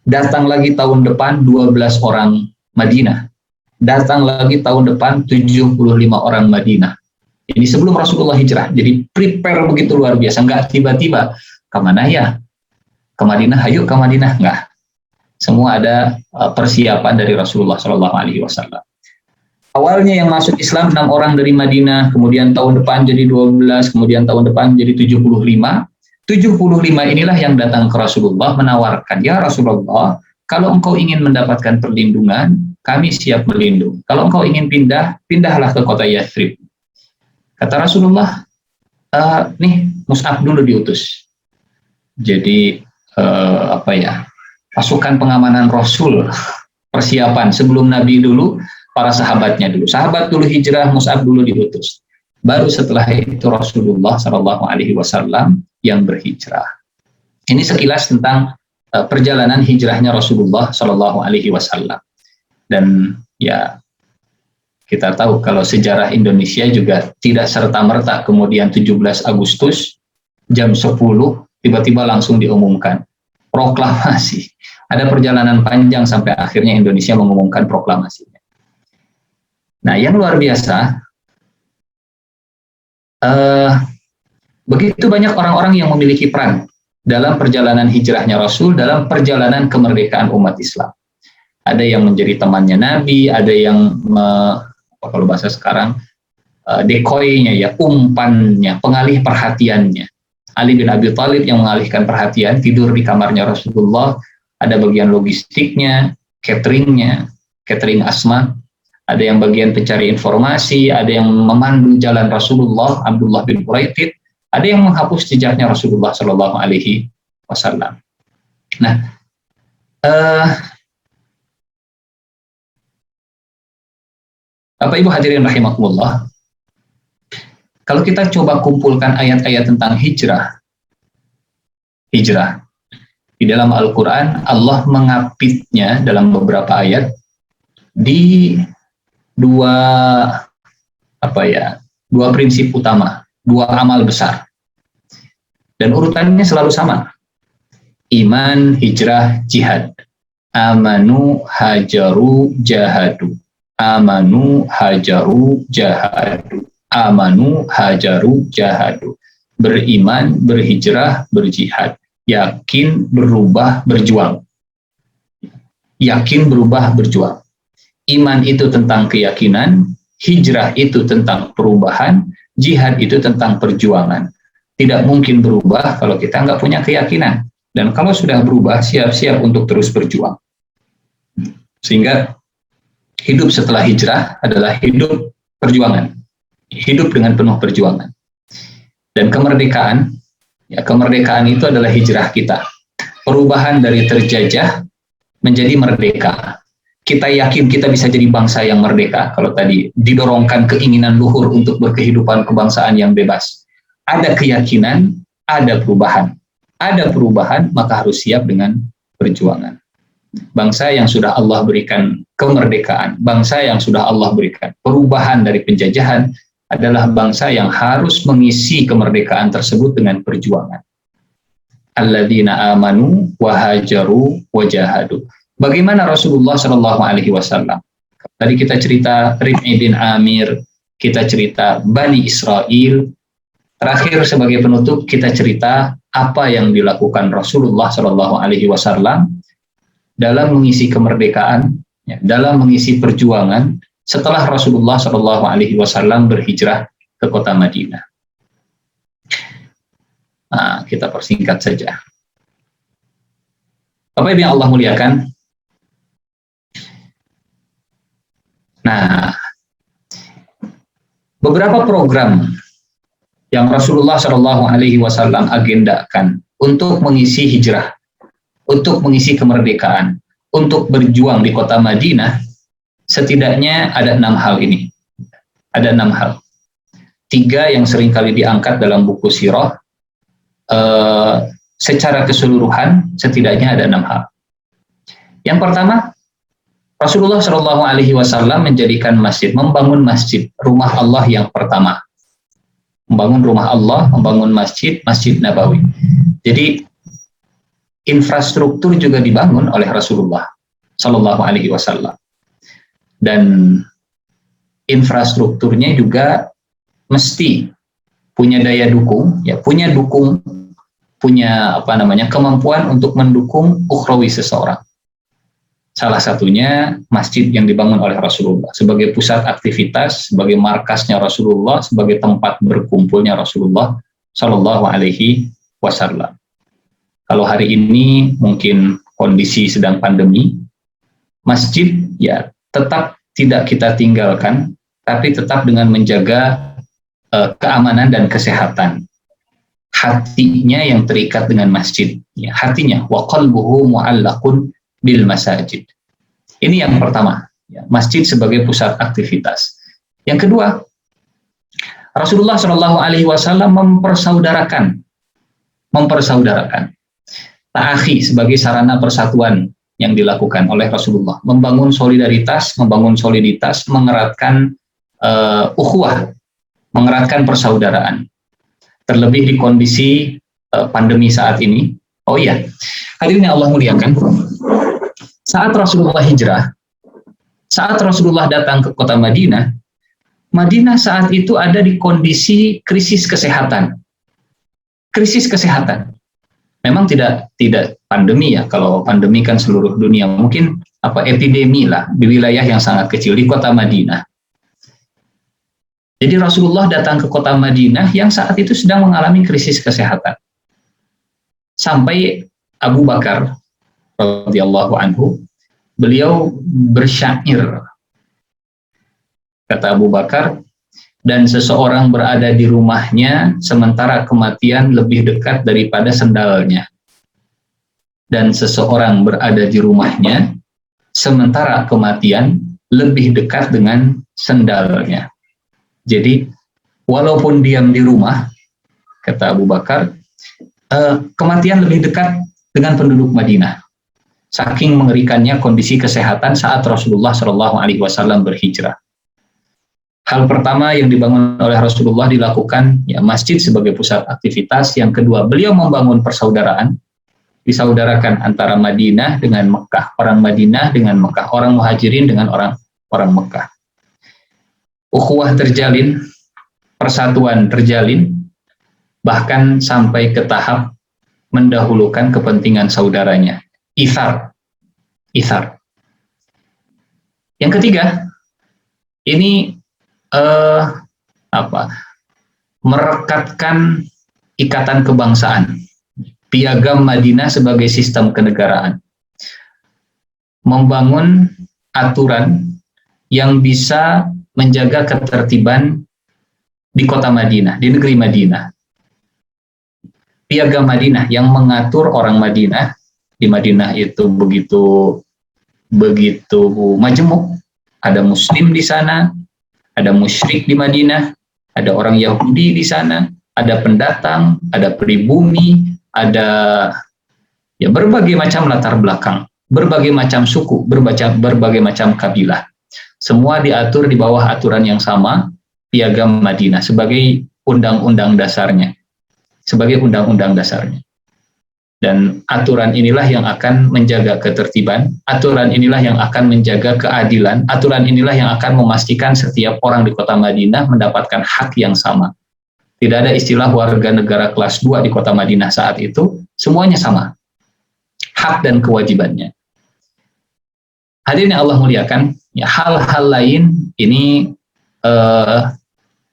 datang lagi tahun depan 12 orang Madinah. Datang lagi tahun depan 75 orang Madinah. Ini sebelum Rasulullah hijrah. Jadi prepare begitu luar biasa. Enggak tiba-tiba, ke mana ya? Ke Madinah, ayo ke Madinah. Enggak. Semua ada persiapan dari Rasulullah SAW. Awalnya yang masuk Islam 6 orang dari Madinah, kemudian tahun depan jadi 12, kemudian tahun depan jadi 75. 75 inilah yang datang ke Rasulullah menawarkan, ya Rasulullah, kalau engkau ingin mendapatkan perlindungan, kami siap melindungi. Kalau engkau ingin pindah, pindahlah ke kota Yathrib. Kata Rasulullah, nih Mus'ab dulu diutus. Jadi pasukan pengamanan Rasul, persiapan sebelum Nabi dulu, para sahabatnya dulu. Sahabat dulu hijrah, Mus'ab dulu diutus. Baru setelah itu Rasulullah SAW yang berhijrah. Ini sekilas tentang perjalanan hijrahnya Rasulullah SAW. Dan ya kita tahu kalau sejarah Indonesia juga tidak serta-merta kemudian 17 Agustus jam 10 tiba-tiba langsung diumumkan proklamasi. Ada perjalanan panjang sampai akhirnya Indonesia mengumumkan proklamasinya. Nah, yang luar biasa, begitu banyak orang-orang yang memiliki peran dalam perjalanan hijrahnya Rasul, dalam perjalanan kemerdekaan umat Islam. Ada yang menjadi temannya Nabi, ada yang kalau bahasa sekarang dekoynya, ya, umpannya, pengalih perhatiannya. Ali bin Abi Thalib yang mengalihkan perhatian, tidur di kamarnya Rasulullah. Ada bagian logistiknya, cateringnya, catering Asma. Ada yang bagian pencari informasi, ada yang memandu jalan Rasulullah, Abdullah bin Quraitid, ada yang menghapus jejaknya Rasulullah SAW. Nah, Bapak Ibu hadirin rahimakumullah, kalau kita coba kumpulkan ayat-ayat tentang hijrah, di dalam Al-Quran, Allah mengapitnya dalam beberapa ayat di dua prinsip utama, 2 amal besar. Dan urutannya selalu sama. Iman, hijrah, jihad. Amanu, hajaru, jahadu. Amanu, hajaru, jahadu. Amanu, hajaru, jahadu. Beriman, berhijrah, berjihad. Yakin, berubah, berjuang. Yakin, berubah, berjuang. Iman itu tentang keyakinan, hijrah itu tentang perubahan, jihad itu tentang perjuangan. Tidak mungkin berubah kalau kita nggak punya keyakinan. Dan kalau sudah berubah, siap-siap untuk terus berjuang. Sehingga hidup setelah hijrah adalah hidup perjuangan. Hidup dengan penuh perjuangan. Dan kemerdekaan, ya, kemerdekaan itu adalah hijrah kita. Perubahan dari terjajah menjadi merdeka. Kita yakin kita bisa jadi bangsa yang merdeka. Kalau tadi didorongkan keinginan luhur untuk berkehidupan kebangsaan yang bebas. Ada keyakinan, ada perubahan. Ada perubahan, maka harus siap dengan perjuangan. Bangsa yang sudah Allah berikan kemerdekaan, bangsa yang sudah Allah berikan perubahan dari penjajahan, adalah bangsa yang harus mengisi kemerdekaan tersebut dengan perjuangan. Alladzina amanu wa hajaru wa jahadu. Bagaimana Rasulullah SAW? Tadi kita cerita Rib'i bin Amir, kita cerita Bani Israel. Terakhir sebagai penutup kita cerita apa yang dilakukan Rasulullah SAW dalam mengisi kemerdekaan, ya, dalam mengisi perjuangan setelah Rasulullah SAW berhijrah ke kota Madinah. Nah, kita persingkat saja. Bapak Ibu yang Allah muliakan, nah, beberapa program yang Rasulullah SAW agendakan untuk mengisi hijrah untuk mengisi kemerdekaan, untuk berjuang di kota Madinah, setidaknya ada 6 hal ini. Ada 6 hal. 3 yang seringkali diangkat dalam buku sirah, secara keseluruhan setidaknya ada 6 hal. Yang pertama, Rasulullah Shallallahu Alaihi Wasallam menjadikan masjid, membangun masjid, rumah Allah yang pertama. Membangun rumah Allah, membangun masjid, Masjid Nabawi. Jadi infrastruktur juga dibangun oleh Rasulullah Shallallahu Alaihi Wasallam. Dan infrastrukturnya juga mesti punya daya dukung, ya, punya kemampuan untuk mendukung ukhrawi seseorang. Salah satunya masjid yang dibangun oleh Rasulullah sebagai pusat aktivitas, sebagai markasnya Rasulullah, sebagai tempat berkumpulnya Rasulullah Shallallahu Alaihi Wasallam. Kalau hari ini mungkin kondisi sedang pandemi, masjid ya tetap tidak kita tinggalkan, tapi tetap dengan menjaga keamanan dan kesehatan. Hatinya yang terikat dengan masjid, ya, hatinya wa qalbuhu mu'allaqun bil masajid. Ini yang pertama, ya, masjid sebagai pusat aktivitas. Yang kedua, Rasulullah Shallallahu Alaihi Wasallam mempersaudarakan ta'akhi sebagai sarana persatuan yang dilakukan oleh Rasulullah, membangun soliditas, mengeratkan ukhuwah, mengeratkan persaudaraan. Terlebih di kondisi pandemi saat ini. Oh iya, hadirin yang Allah muliakan, saat Rasulullah hijrah, saat Rasulullah datang ke kota Madinah, Madinah saat itu ada di kondisi krisis kesehatan. Krisis kesehatan. Memang tidak pandemi ya, kalau pandemi kan seluruh dunia, mungkin epidemi lah di wilayah yang sangat kecil di kota Madinah. Jadi Rasulullah datang ke kota Madinah yang saat itu sedang mengalami krisis kesehatan. Sampai Abu Bakar radhiyallahu anhu, beliau bersyair. Kata Abu Bakar, dan seseorang berada di rumahnya sementara kematian lebih dekat daripada sendalnya. Dan seseorang berada di rumahnya sementara kematian lebih dekat dengan sendalnya. Jadi walaupun diam di rumah, kata Abu Bakar, kematian lebih dekat dengan penduduk Madinah. Saking mengerikannya kondisi kesehatan saat Rasulullah Shallallahu Alaihi Wasallam berhijrah. Hal pertama yang dibangun oleh Rasulullah dilakukan, ya, masjid sebagai pusat aktivitas. Yang kedua, beliau membangun persaudaraan, disaudarakan antara Madinah dengan Mekah, orang Madinah dengan Mekah, orang Muhajirin dengan orang Mekah. Ukhuwah terjalin, persatuan terjalin, bahkan sampai ke tahap mendahulukan kepentingan saudaranya. Ithar. Yang ketiga, ini merekatkan ikatan kebangsaan. Piagam Madinah sebagai sistem kenegaraan. Membangun aturan yang bisa menjaga ketertiban di kota Madinah, di negeri Madinah. Piagam Madinah yang mengatur orang Madinah. Di Madinah itu begitu majemuk, ada Muslim di sana, ada musyrik di Madinah, ada orang Yahudi di sana, ada pendatang, ada pribumi, ada ya berbagai macam latar belakang, berbagai macam suku, berbagai macam kabilah. Semua diatur di bawah aturan yang sama, Piagam Madinah sebagai undang-undang dasarnya. Dan aturan inilah yang akan menjaga ketertiban, aturan inilah yang akan menjaga keadilan, aturan inilah yang akan memastikan setiap orang di kota Madinah mendapatkan hak yang sama. Tidak ada istilah warga negara kelas 2 di kota Madinah saat itu, semuanya sama. Hak dan kewajibannya. Hadirin yang Allah muliakan, ya, hal-hal lain ini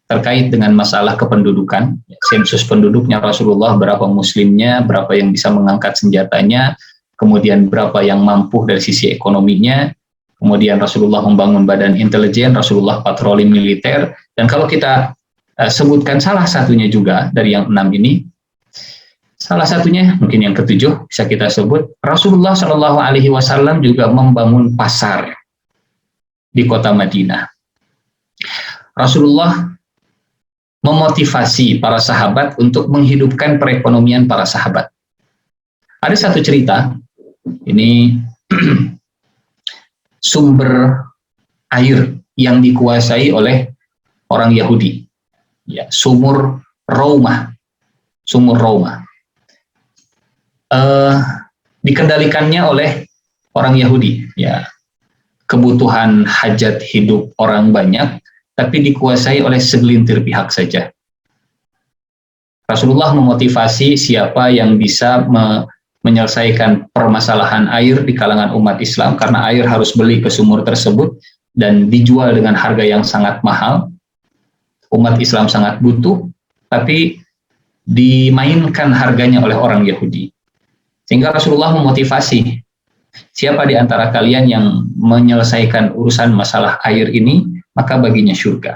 terkait dengan masalah kependudukan, sensus penduduknya Rasulullah, berapa muslimnya, berapa yang bisa mengangkat senjatanya, kemudian berapa yang mampu dari sisi ekonominya, kemudian Rasulullah membangun badan intelijen, Rasulullah patroli militer, dan kalau kita sebutkan salah satunya juga dari yang 6 ini, Salah satunya mungkin yang ketujuh bisa kita sebut, Rasulullah Shallallahu Alaihi Wasallam juga membangun pasar di kota Madinah. Rasulullah memotivasi para sahabat untuk menghidupkan perekonomian para sahabat. Ada satu cerita, ini sumber air yang dikuasai oleh orang Yahudi, ya, sumur Raumah. Dikendalikannya oleh orang Yahudi, ya, kebutuhan hajat hidup orang banyak, tapi dikuasai oleh segelintir pihak saja. Rasulullah memotivasi siapa yang bisa menyelesaikan permasalahan air di kalangan umat Islam, karena air harus beli ke sumur tersebut dan dijual dengan harga yang sangat mahal. Umat Islam sangat butuh, tapi dimainkan harganya oleh orang Yahudi. Sehingga Rasulullah memotivasi, siapa di antara kalian yang menyelesaikan urusan masalah air ini, maka baginya surga.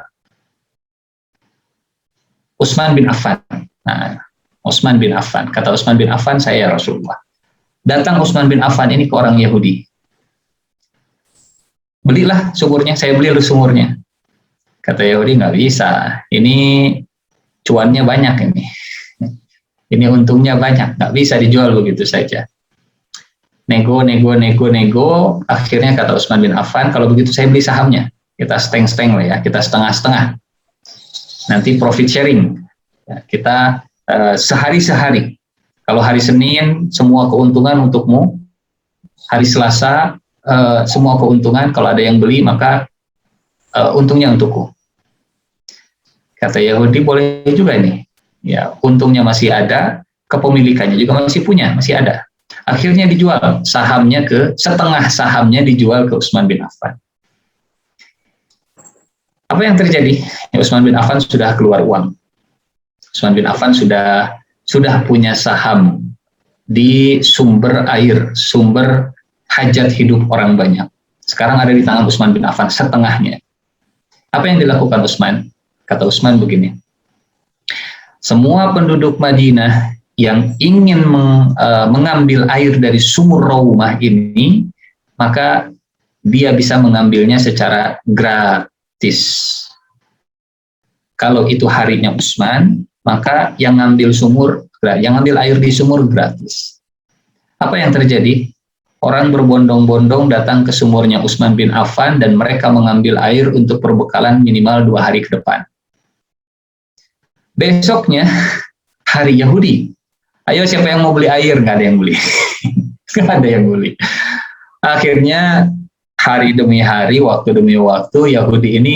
Utsman bin Affan. Nah, Utsman bin Affan. Kata Utsman bin Affan, saya Rasulullah. Datang Utsman bin Affan ini ke orang Yahudi. Belilah sumurnya, saya beli sumurnya. Kata Yahudi, nggak bisa. Ini cuannya banyak ini. Ini untungnya banyak, nggak bisa dijual begitu saja. Nego. Akhirnya kata Utsman bin Affan, kalau begitu saya beli sahamnya. Kita seteng-seteng lah ya, kita setengah-setengah. Nanti profit sharing. Ya, kita sehari-sehari. Kalau hari Senin, semua keuntungan untukmu. Hari Selasa, semua keuntungan. Kalau ada yang beli, maka untungnya untukku. Kata Yahudi, boleh juga nih. Ya, untungnya masih ada, kepemilikannya juga masih punya, masih ada. Akhirnya dijual sahamnya, setengah sahamnya dijual ke Utsman bin Affan. Apa yang terjadi? Ya, Utsman bin Affan sudah keluar uang. Utsman bin Affan sudah punya saham di sumber air, sumber hajat hidup orang banyak. Sekarang ada di tangan Utsman bin Affan setengahnya. Apa yang dilakukan Utsman? Kata Utsman begini, semua penduduk Madinah yang ingin mengambil air dari sumur Raumah ini, maka dia bisa mengambilnya secara gratis. Kalau itu harinya Utsman, maka yang ngambil air di sumur gratis. Apa yang terjadi? Orang berbondong-bondong datang ke sumurnya Utsman bin Affan dan mereka mengambil air untuk perbekalan minimal 2 hari ke depan. Besoknya hari Yahudi, ayo siapa yang mau beli air? Nggak ada yang beli. Nggak ada yang beli. Akhirnya hari demi hari, waktu demi waktu, Yahudi ini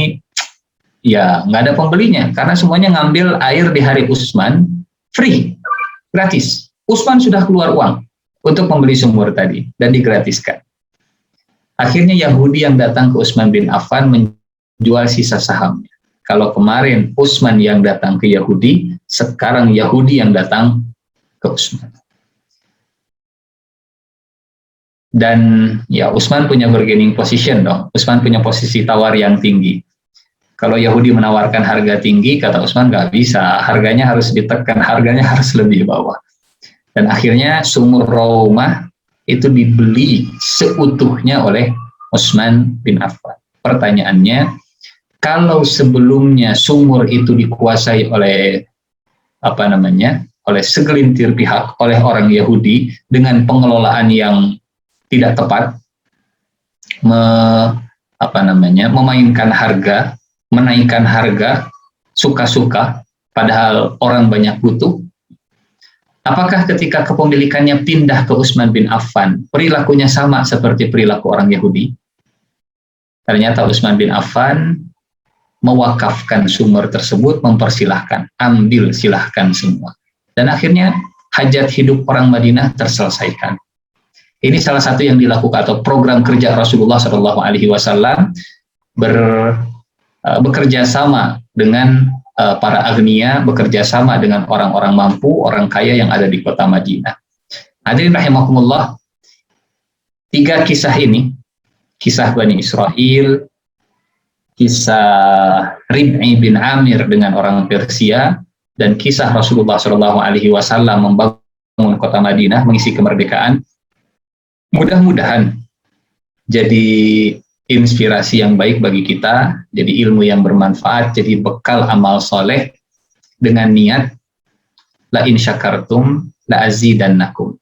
ya nggak ada pembelinya, karena semuanya ngambil air di hari Utsman free, gratis. Utsman sudah keluar uang untuk membeli sumur tadi dan digratiskan. Akhirnya Yahudi yang datang ke Utsman bin Affan menjual sisa sahamnya. Kalau kemarin Utsman yang datang ke Yahudi, sekarang Yahudi yang datang ke Utsman. Dan ya Utsman punya bargaining position dong. Utsman punya posisi tawar yang tinggi. Kalau Yahudi menawarkan harga tinggi, kata Utsman nggak bisa. Harganya harus ditekan, harganya harus lebih bawah. Dan akhirnya sumur Raumah itu dibeli seutuhnya oleh Utsman bin Affan. Pertanyaannya, kalau sebelumnya sumur itu dikuasai oleh oleh segelintir pihak, oleh orang Yahudi dengan pengelolaan yang tidak tepat, memainkan harga, menaikkan harga suka-suka, padahal orang banyak butuh. Apakah ketika kepemilikannya pindah ke Utsman bin Affan, perilakunya sama seperti perilaku orang Yahudi? Ternyata Utsman bin Affan mewakafkan sumur tersebut, mempersilahkan, ambil silahkan semua. Dan akhirnya hajat hidup orang Madinah terselesaikan. Ini salah satu yang dilakukan atau program kerja Rasulullah SAW bekerja sama dengan para agnia, bekerja sama dengan orang-orang mampu, orang kaya yang ada di kota Madinah. Hadirin rahimakumullah, 3 kisah ini, kisah Bani Israel, kisah Rib'i bin Amir dengan orang Persia, dan kisah Rasulullah SAW membangun membangun kota Madinah, mengisi kemerdekaan. Mudah-mudahan jadi inspirasi yang baik bagi kita, jadi ilmu yang bermanfaat, jadi bekal amal soleh dengan niat la in syakartum la azidannakum.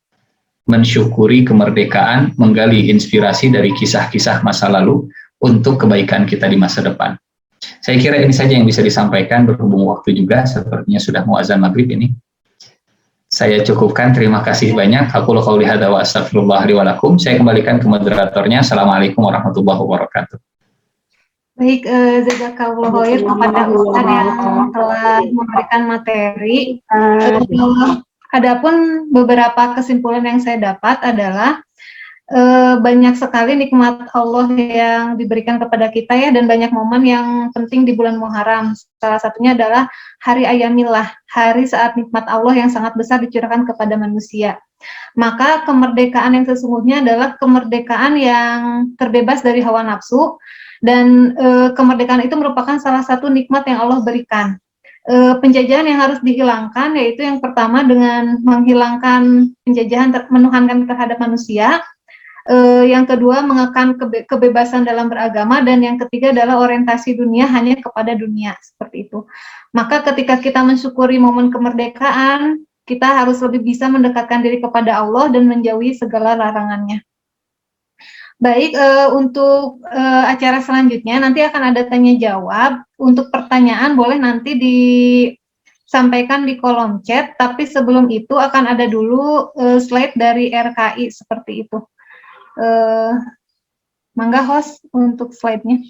Mensyukuri kemerdekaan, menggali inspirasi dari kisah-kisah masa lalu untuk kebaikan kita di masa depan. Saya kira ini saja yang bisa disampaikan, berhubung waktu juga, sepertinya sudah mau azan maghrib ini. Saya cukupkan, terima kasih banyak. Aku qouli hadza wa astaghfirullah li wa lakum. Saya kembalikan ke moderatornya. Assalamualaikum warahmatullahi wabarakatuh. Baik, jazakallahu khair kepada Ustaz yang telah memberikan materi. Adapun beberapa kesimpulan yang saya dapat adalah banyak sekali nikmat Allah yang diberikan kepada kita ya, dan banyak momen yang penting di bulan Muharram. Salah satunya adalah hari Ayamillah, hari saat nikmat Allah yang sangat besar dicurahkan kepada manusia. Maka kemerdekaan yang sesungguhnya adalah kemerdekaan yang terbebas dari hawa nafsu, dan kemerdekaan itu merupakan salah satu nikmat yang Allah berikan. Penjajahan yang harus dihilangkan yaitu yang pertama dengan menghilangkan penjajahan menuhankan terhadap manusia. Yang kedua mengekang kebebasan dalam beragama, dan yang ketiga adalah orientasi dunia hanya kepada dunia, seperti itu. Maka ketika kita mensyukuri momen kemerdekaan, kita harus lebih bisa mendekatkan diri kepada Allah dan menjauhi segala larangannya. Baik, untuk acara selanjutnya nanti akan ada tanya jawab. Untuk pertanyaan boleh nanti disampaikan di kolom chat, tapi sebelum itu akan ada dulu slide dari RKI seperti itu. Mangga host untuk slide-nya.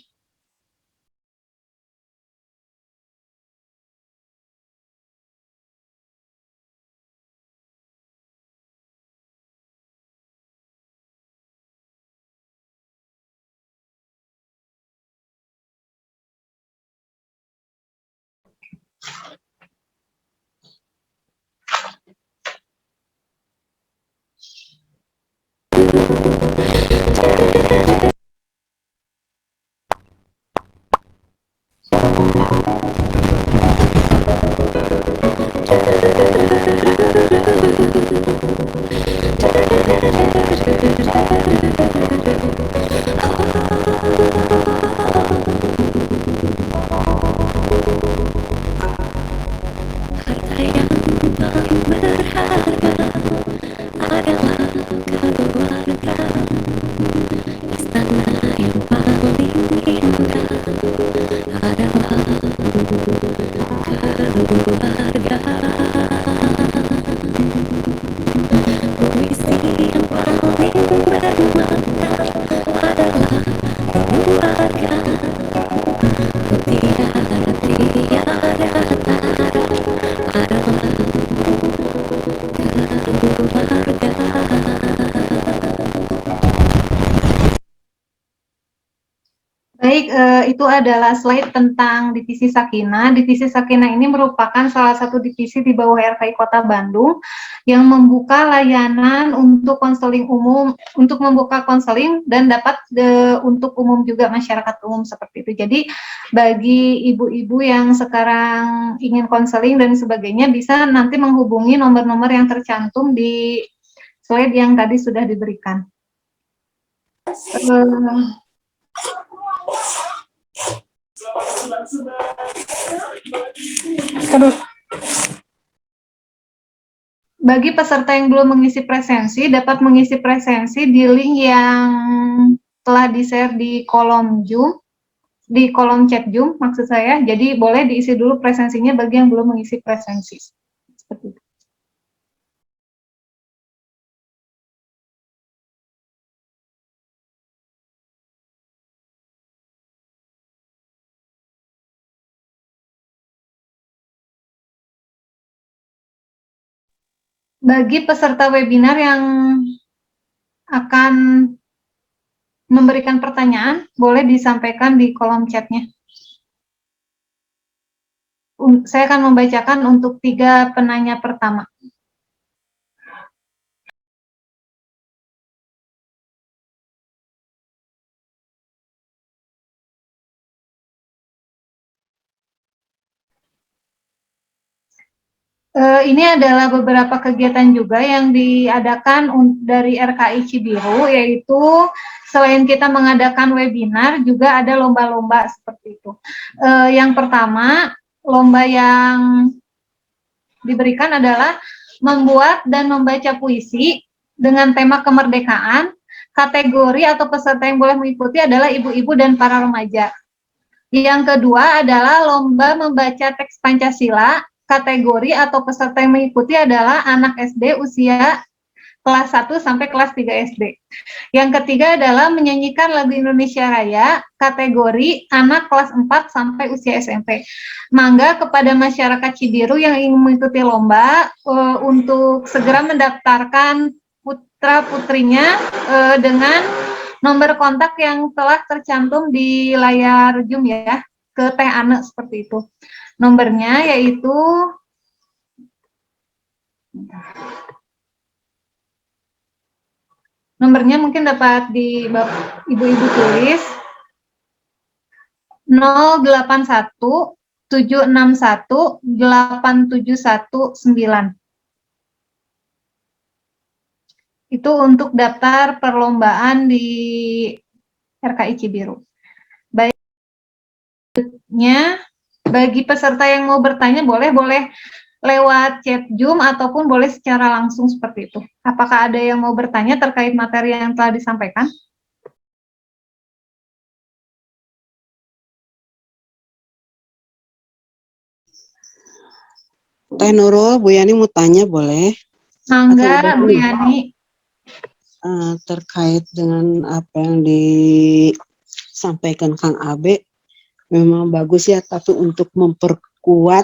Baik, itu adalah slide tentang divisi Sakinah. Divisi Sakinah ini merupakan salah satu divisi di bawah RKI Kota Bandung yang membuka layanan untuk konseling umum, untuk membuka konseling dan dapat untuk umum juga, masyarakat umum seperti itu. Jadi bagi ibu-ibu yang sekarang ingin konseling dan sebagainya bisa nanti menghubungi nomor-nomor yang tercantum di slide yang tadi sudah diberikan. Bagi peserta yang belum mengisi presensi, dapat mengisi presensi di link yang telah di-share di kolom Zoom, di kolom chat Zoom maksud saya. Jadi boleh diisi dulu presensinya bagi yang belum mengisi presensi. Seperti itu. Bagi peserta webinar yang akan memberikan pertanyaan, boleh disampaikan di kolom chatnya. Saya akan membacakan untuk 3 penanya pertama. Ini adalah beberapa kegiatan juga yang diadakan dari RKI Cibiru, yaitu selain kita mengadakan webinar, juga ada lomba-lomba seperti itu. Yang pertama, lomba yang diberikan adalah membuat dan membaca puisi dengan tema kemerdekaan. Kategori atau peserta yang boleh mengikuti adalah ibu-ibu dan para remaja. Yang kedua adalah lomba membaca teks Pancasila. Kategori atau peserta yang mengikuti adalah anak SD usia kelas 1 sampai kelas 3 SD. Yang ketiga adalah menyanyikan lagu Indonesia Raya, kategori anak kelas 4 sampai usia SMP. Mangga kepada masyarakat Cibiru yang ingin mengikuti lomba untuk segera mendaftarkan putra-putrinya dengan nomor kontak yang telah tercantum di layar Zoom ya, ke Teh Ane seperti itu. Nomornya yaitu nomornya mungkin dapat di ibu-ibu tulis 081 761 8719. Itu untuk daftar perlombaan di RKI Cibiru. Baiknya, bagi peserta yang mau bertanya boleh lewat chat Zoom ataupun boleh secara langsung seperti itu. Apakah ada yang mau bertanya terkait materi yang telah disampaikan? Teh Nurul, Bu Yani mau tanya boleh? Mangga, Bu Yani. Terkait dengan apa yang disampaikan Kang Abe, memang bagus ya, tapi untuk memperkuat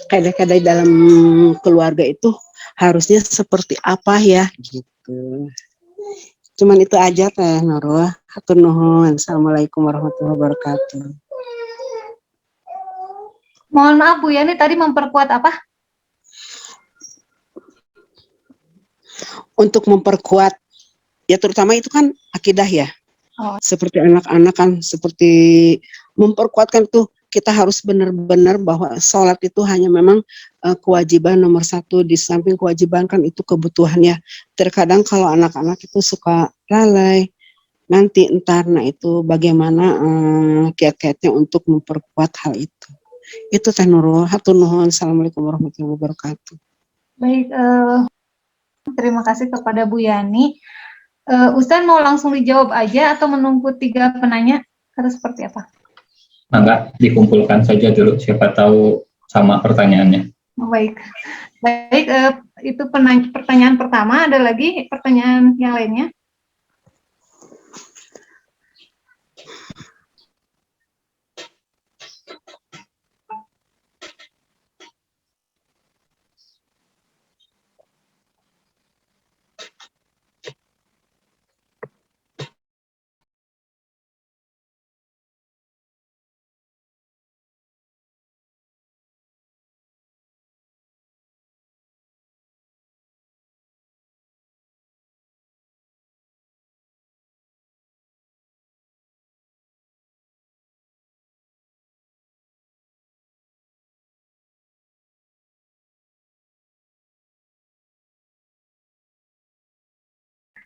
kadang-kadang dalam keluarga itu harusnya seperti apa ya gitu. Cuman itu aja Teh Nurul. Hatur nuhun. Assalamualaikum warahmatullahi wabarakatuh. Mohon maaf Bu Yani, tadi memperkuat apa? Untuk memperkuat, ya terutama itu kan akidah ya. Oh. Seperti anak-anak kan, seperti memperkuatkan tuh, kita harus benar-benar bahwa sholat itu hanya memang kewajiban nomor 1, di samping kewajiban kan itu kebutuhannya. Terkadang kalau anak-anak itu suka lalai, nanti entar, nah itu bagaimana kiat-kiatnya untuk memperkuat hal itu. Itu Teh Nurul. Hatur nuhun. Assalamualaikum warahmatullahi wabarakatuh. Baik, terima kasih kepada Bu Yani. Ustaz mau langsung dijawab aja atau menunggu 3 penanya atau seperti apa? Mangga dikumpulkan saja dulu, siapa tahu sama pertanyaannya. Baik, itu pertanyaan pertama. Ada lagi pertanyaan yang lainnya?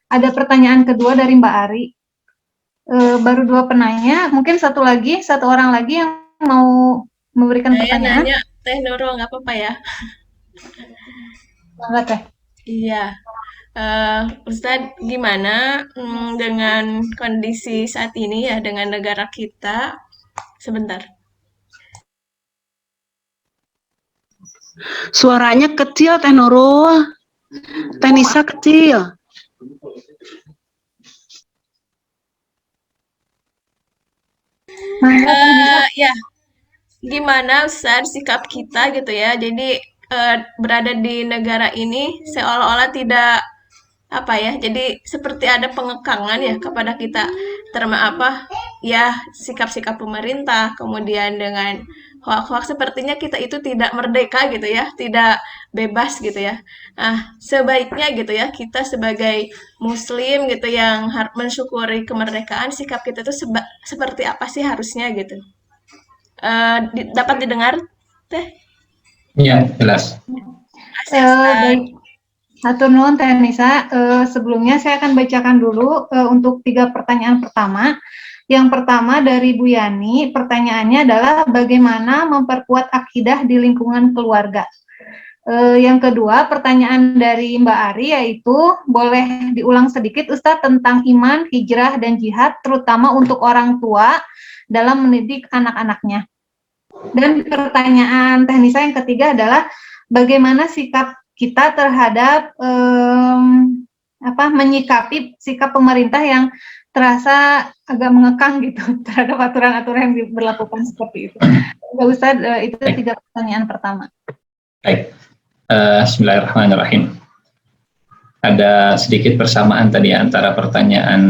Ada pertanyaan kedua dari Mbak Ari. Baru 2 penanya, mungkin satu orang lagi yang mau memberikan pertanyaan. Saya nanya, Teh Nurul, nggak apa-apa ya? Enggak, Teh. Iya. Ustadz, gimana dengan kondisi saat ini ya, dengan negara kita? Sebentar. Suaranya kecil Teh Nurul. Teh Nisa kecil. Ya, gimana Ustadz sikap kita gitu ya? Jadi berada di negara ini seolah-olah tidak apa ya? Jadi seperti ada pengekangan ya kepada kita ya sikap-sikap pemerintah, kemudian dengan hoax-hoax sepertinya kita itu tidak merdeka gitu ya, tidak bebas gitu ya. Nah, sebaiknya gitu ya kita sebagai muslim gitu yang mensyukuri kemerdekaan, sikap kita itu seperti apa sih harusnya gitu. Dapat didengar Teh? Ya, jelas. Baik, hatur nuhun Teh Nisa. Sebelumnya saya akan bacakan dulu untuk 3 pertanyaan pertama. Yang pertama dari Bu Yani, pertanyaannya adalah bagaimana memperkuat akidah di lingkungan keluarga. Yang kedua, pertanyaan dari Mbak Ari yaitu boleh diulang sedikit Ustadz tentang iman, hijrah, dan jihad terutama untuk orang tua dalam mendidik anak-anaknya. Dan pertanyaan Teh Nisa yang ketiga adalah bagaimana sikap kita terhadap menyikapi sikap pemerintah yang terasa agak mengekang gitu terhadap aturan-aturan yang diberlakukan seperti itu. Ustadz, itu 3 pertanyaan pertama. Baik. Bismillahirrahmanirrahim. Ada sedikit persamaan tadi antara pertanyaan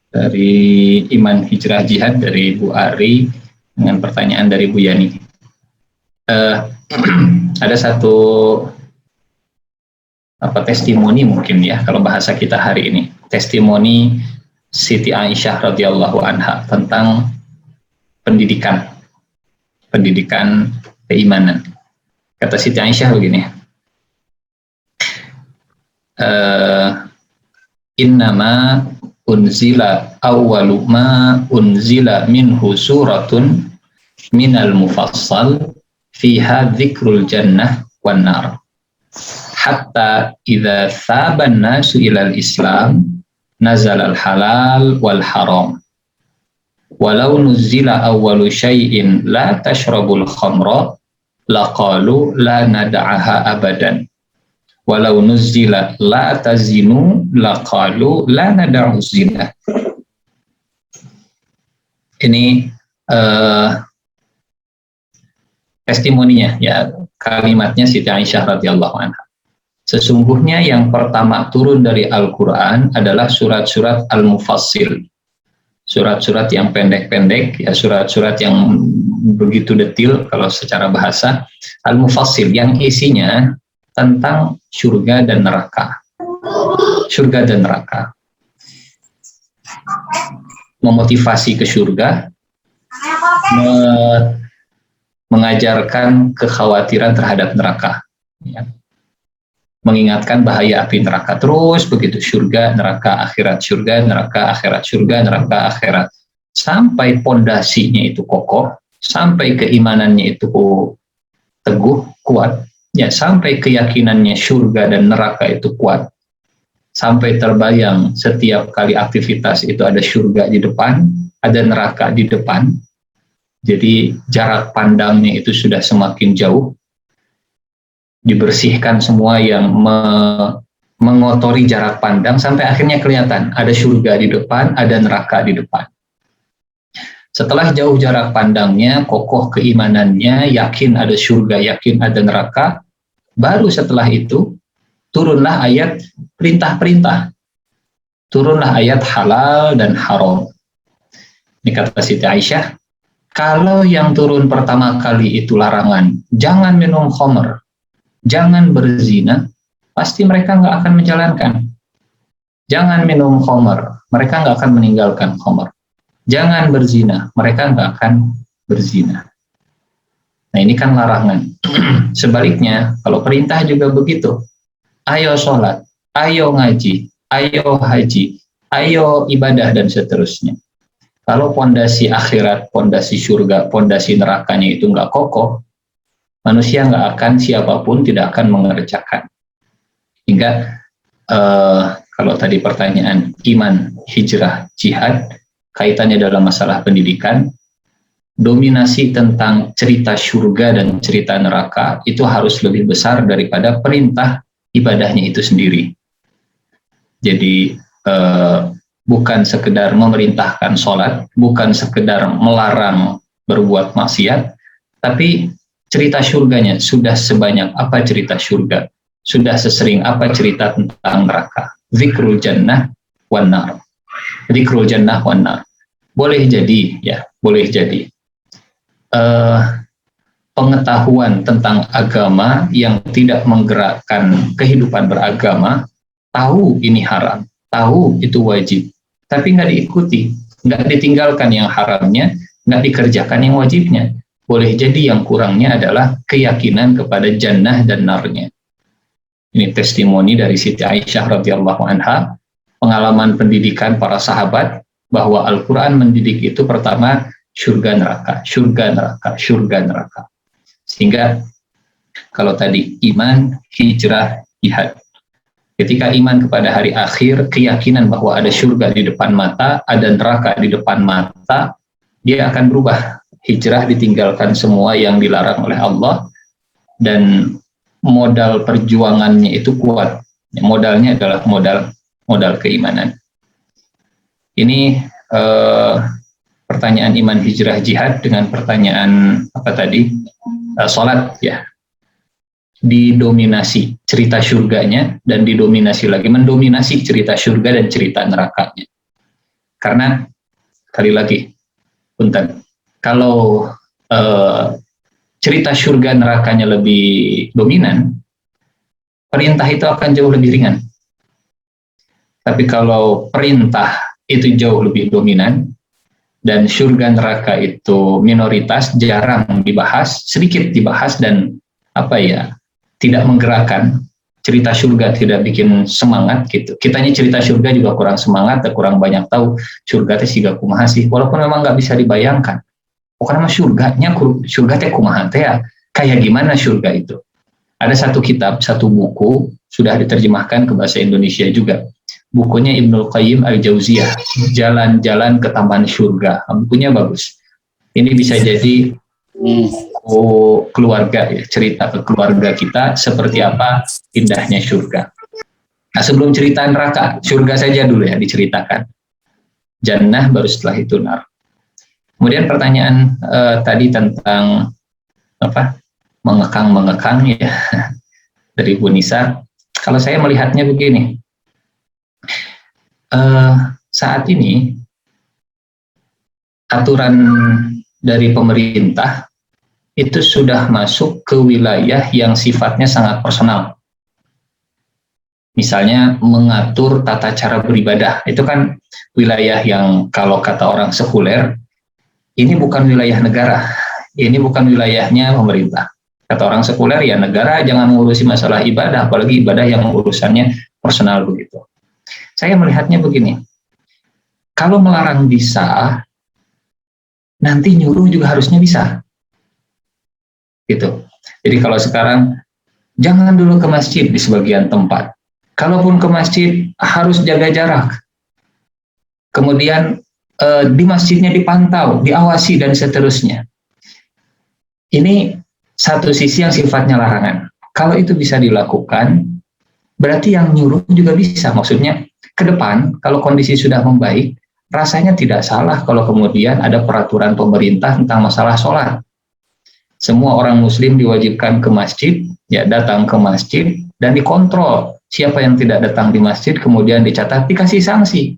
dari iman, hijrah, jihad dari Bu Ari dengan pertanyaan dari Bu Yani. Ada satu testimoni mungkin ya kalau bahasa kita hari ini, testimoni Siti Aisyah radhiyallahu anha tentang pendidikan keimanan. Kata Siti Aisyah begini, innama unzila awwalu ma unzila minhu suratun minal mufassal fiha dzikrul jannah wan nar hatta idza thaban nasu ilal islam nazalal halal wal haram walau nuzila awwalu syai'in la tashrabul khamra laqalu la nada'aha abadan walau nuzila la tazinu laqalu la nada'u zina. Ini testimoninya ya, kalimatnya Siti Aisyah radhiyallahu anha. Sesungguhnya yang pertama turun dari Al-Qur'an adalah surat-surat Al-Mufassil. Surat-surat yang pendek-pendek, ya surat-surat yang begitu detil kalau secara bahasa, Al-Mufassil yang isinya tentang surga dan neraka. Surga dan neraka. Memotivasi ke surga, mengajarkan kekhawatiran terhadap neraka. Ya. Mengingatkan bahaya api neraka, terus begitu, surga, neraka, akhirat, surga, neraka, akhirat, surga, neraka, akhirat, sampai pondasinya itu kokoh, sampai keimanannya itu teguh, kuat, ya, sampai keyakinannya surga dan neraka itu kuat, sampai terbayang setiap kali aktivitas itu ada surga di depan, ada neraka di depan, jadi jarak pandangnya itu sudah semakin jauh, dibersihkan semua yang mengotori jarak pandang sampai akhirnya kelihatan ada surga di depan, ada neraka di depan. Setelah jauh jarak pandangnya, kokoh keimanannya, yakin ada surga, yakin ada neraka, baru setelah itu turunlah ayat perintah-perintah. Turunlah ayat halal dan haram. Ini kata Siti Aisyah, kalau yang turun pertama kali itu larangan, jangan minum khamr, jangan berzina, pasti mereka nggak akan menjalankan. Jangan minum khamr, mereka nggak akan meninggalkan khamr. Jangan berzina, mereka nggak akan berzina. Nah ini kan larangan. Sebaliknya, kalau perintah juga begitu. Ayo sholat, ayo ngaji, ayo haji, ayo ibadah, dan seterusnya. Kalau pondasi akhirat, pondasi surga, pondasi nerakanya itu nggak kokoh, manusia nggak akan, siapapun tidak akan mengerjakan. Hingga kalau tadi pertanyaan iman, hijrah, jihad, kaitannya dalam masalah pendidikan, dominasi tentang cerita surga dan cerita neraka itu harus lebih besar daripada perintah ibadahnya itu sendiri. Jadi bukan sekedar memerintahkan sholat, bukan sekedar melarang berbuat maksiat, tapi cerita surganya sudah sebanyak apa cerita surga, sudah sesering apa cerita tentang neraka. Zikrul jannah wan nar. Zikrul jannah wan nar. Boleh jadi, ya, boleh jadi pengetahuan tentang agama yang tidak menggerakkan kehidupan beragama, tahu ini haram, tahu itu wajib, tapi nggak diikuti, nggak ditinggalkan yang haramnya, nggak dikerjakan yang wajibnya. boleh jadi yang kurangnya adalah keyakinan kepada jannah dan narnya. Ini testimoni dari Siti Aisyah radhiyallahu anha, pengalaman pendidikan para sahabat, bahwa Al-Quran mendidik itu pertama surga neraka, surga neraka, surga neraka. Sehingga kalau tadi iman, hijrah, jihad. Ketika iman kepada hari akhir, keyakinan bahwa ada surga di depan mata, ada neraka di depan mata, dia akan berubah. Hijrah ditinggalkan semua yang dilarang oleh Allah, dan modal perjuangannya itu kuat. Modalnya adalah modal keimanan. Ini pertanyaan iman, hijrah, jihad dengan pertanyaan apa tadi? Salat ya. Didominasi cerita surganya dan didominasi lagi, mendominasi cerita surga dan cerita nerakanya. Karena sekali lagi, punten, kalau cerita surga nerakanya lebih dominan, perintah itu akan jauh lebih ringan. Tapi kalau perintah itu jauh lebih dominan dan surga neraka itu minoritas, jarang dibahas, sedikit dibahas, dan tidak menggerakkan, cerita surga tidak bikin semangat gitu. Kitanya cerita surga juga kurang semangat, kurang banyak tahu surga teh siga kumaha sih, walaupun memang nggak bisa dibayangkan. Pokoknya mah surga teh kumaha teh ya, kayak gimana surga itu. Ada satu kitab, satu buku sudah diterjemahkan ke bahasa Indonesia juga. Bukunya Ibnul Qayyim Al-Jauziyah, Jalan-Jalan ke Taman Surga. Bukunya bagus. Ini bisa jadi buku keluarga ya, cerita ke keluarga kita seperti apa indahnya surga. Nah, sebelum cerita neraka, surga saja dulu ya diceritakan. Jannah baru setelah itu nar. Kemudian pertanyaan tadi tentang mengekang ya dari Bu Nisa. Kalau saya melihatnya begini. Saat ini aturan dari pemerintah itu sudah masuk ke wilayah yang sifatnya sangat personal. Misalnya mengatur tata cara beribadah, itu kan wilayah yang kalau kata orang sekuler, ini bukan wilayah negara, ini bukan wilayahnya pemerintah. Kata orang sekuler, ya negara jangan mengurusi masalah ibadah, apalagi ibadah yang urusannya personal begitu. Saya melihatnya begini, kalau melarang bisa, nanti nyuruh juga harusnya bisa. Gitu. Jadi kalau sekarang, jangan dulu ke masjid di sebagian tempat. Kalaupun ke masjid, harus jaga jarak. Kemudian di masjidnya dipantau, diawasi, dan seterusnya. Ini satu sisi yang sifatnya larangan. Kalau itu bisa dilakukan, berarti yang nyuruh juga bisa. Maksudnya, ke depan, kalau kondisi sudah membaik, rasanya tidak salah kalau kemudian ada peraturan pemerintah tentang masalah sholat. Semua orang muslim diwajibkan ke masjid, ya datang ke masjid, dan dikontrol. Siapa yang tidak datang di masjid, kemudian dicatat, dikasih sanksi.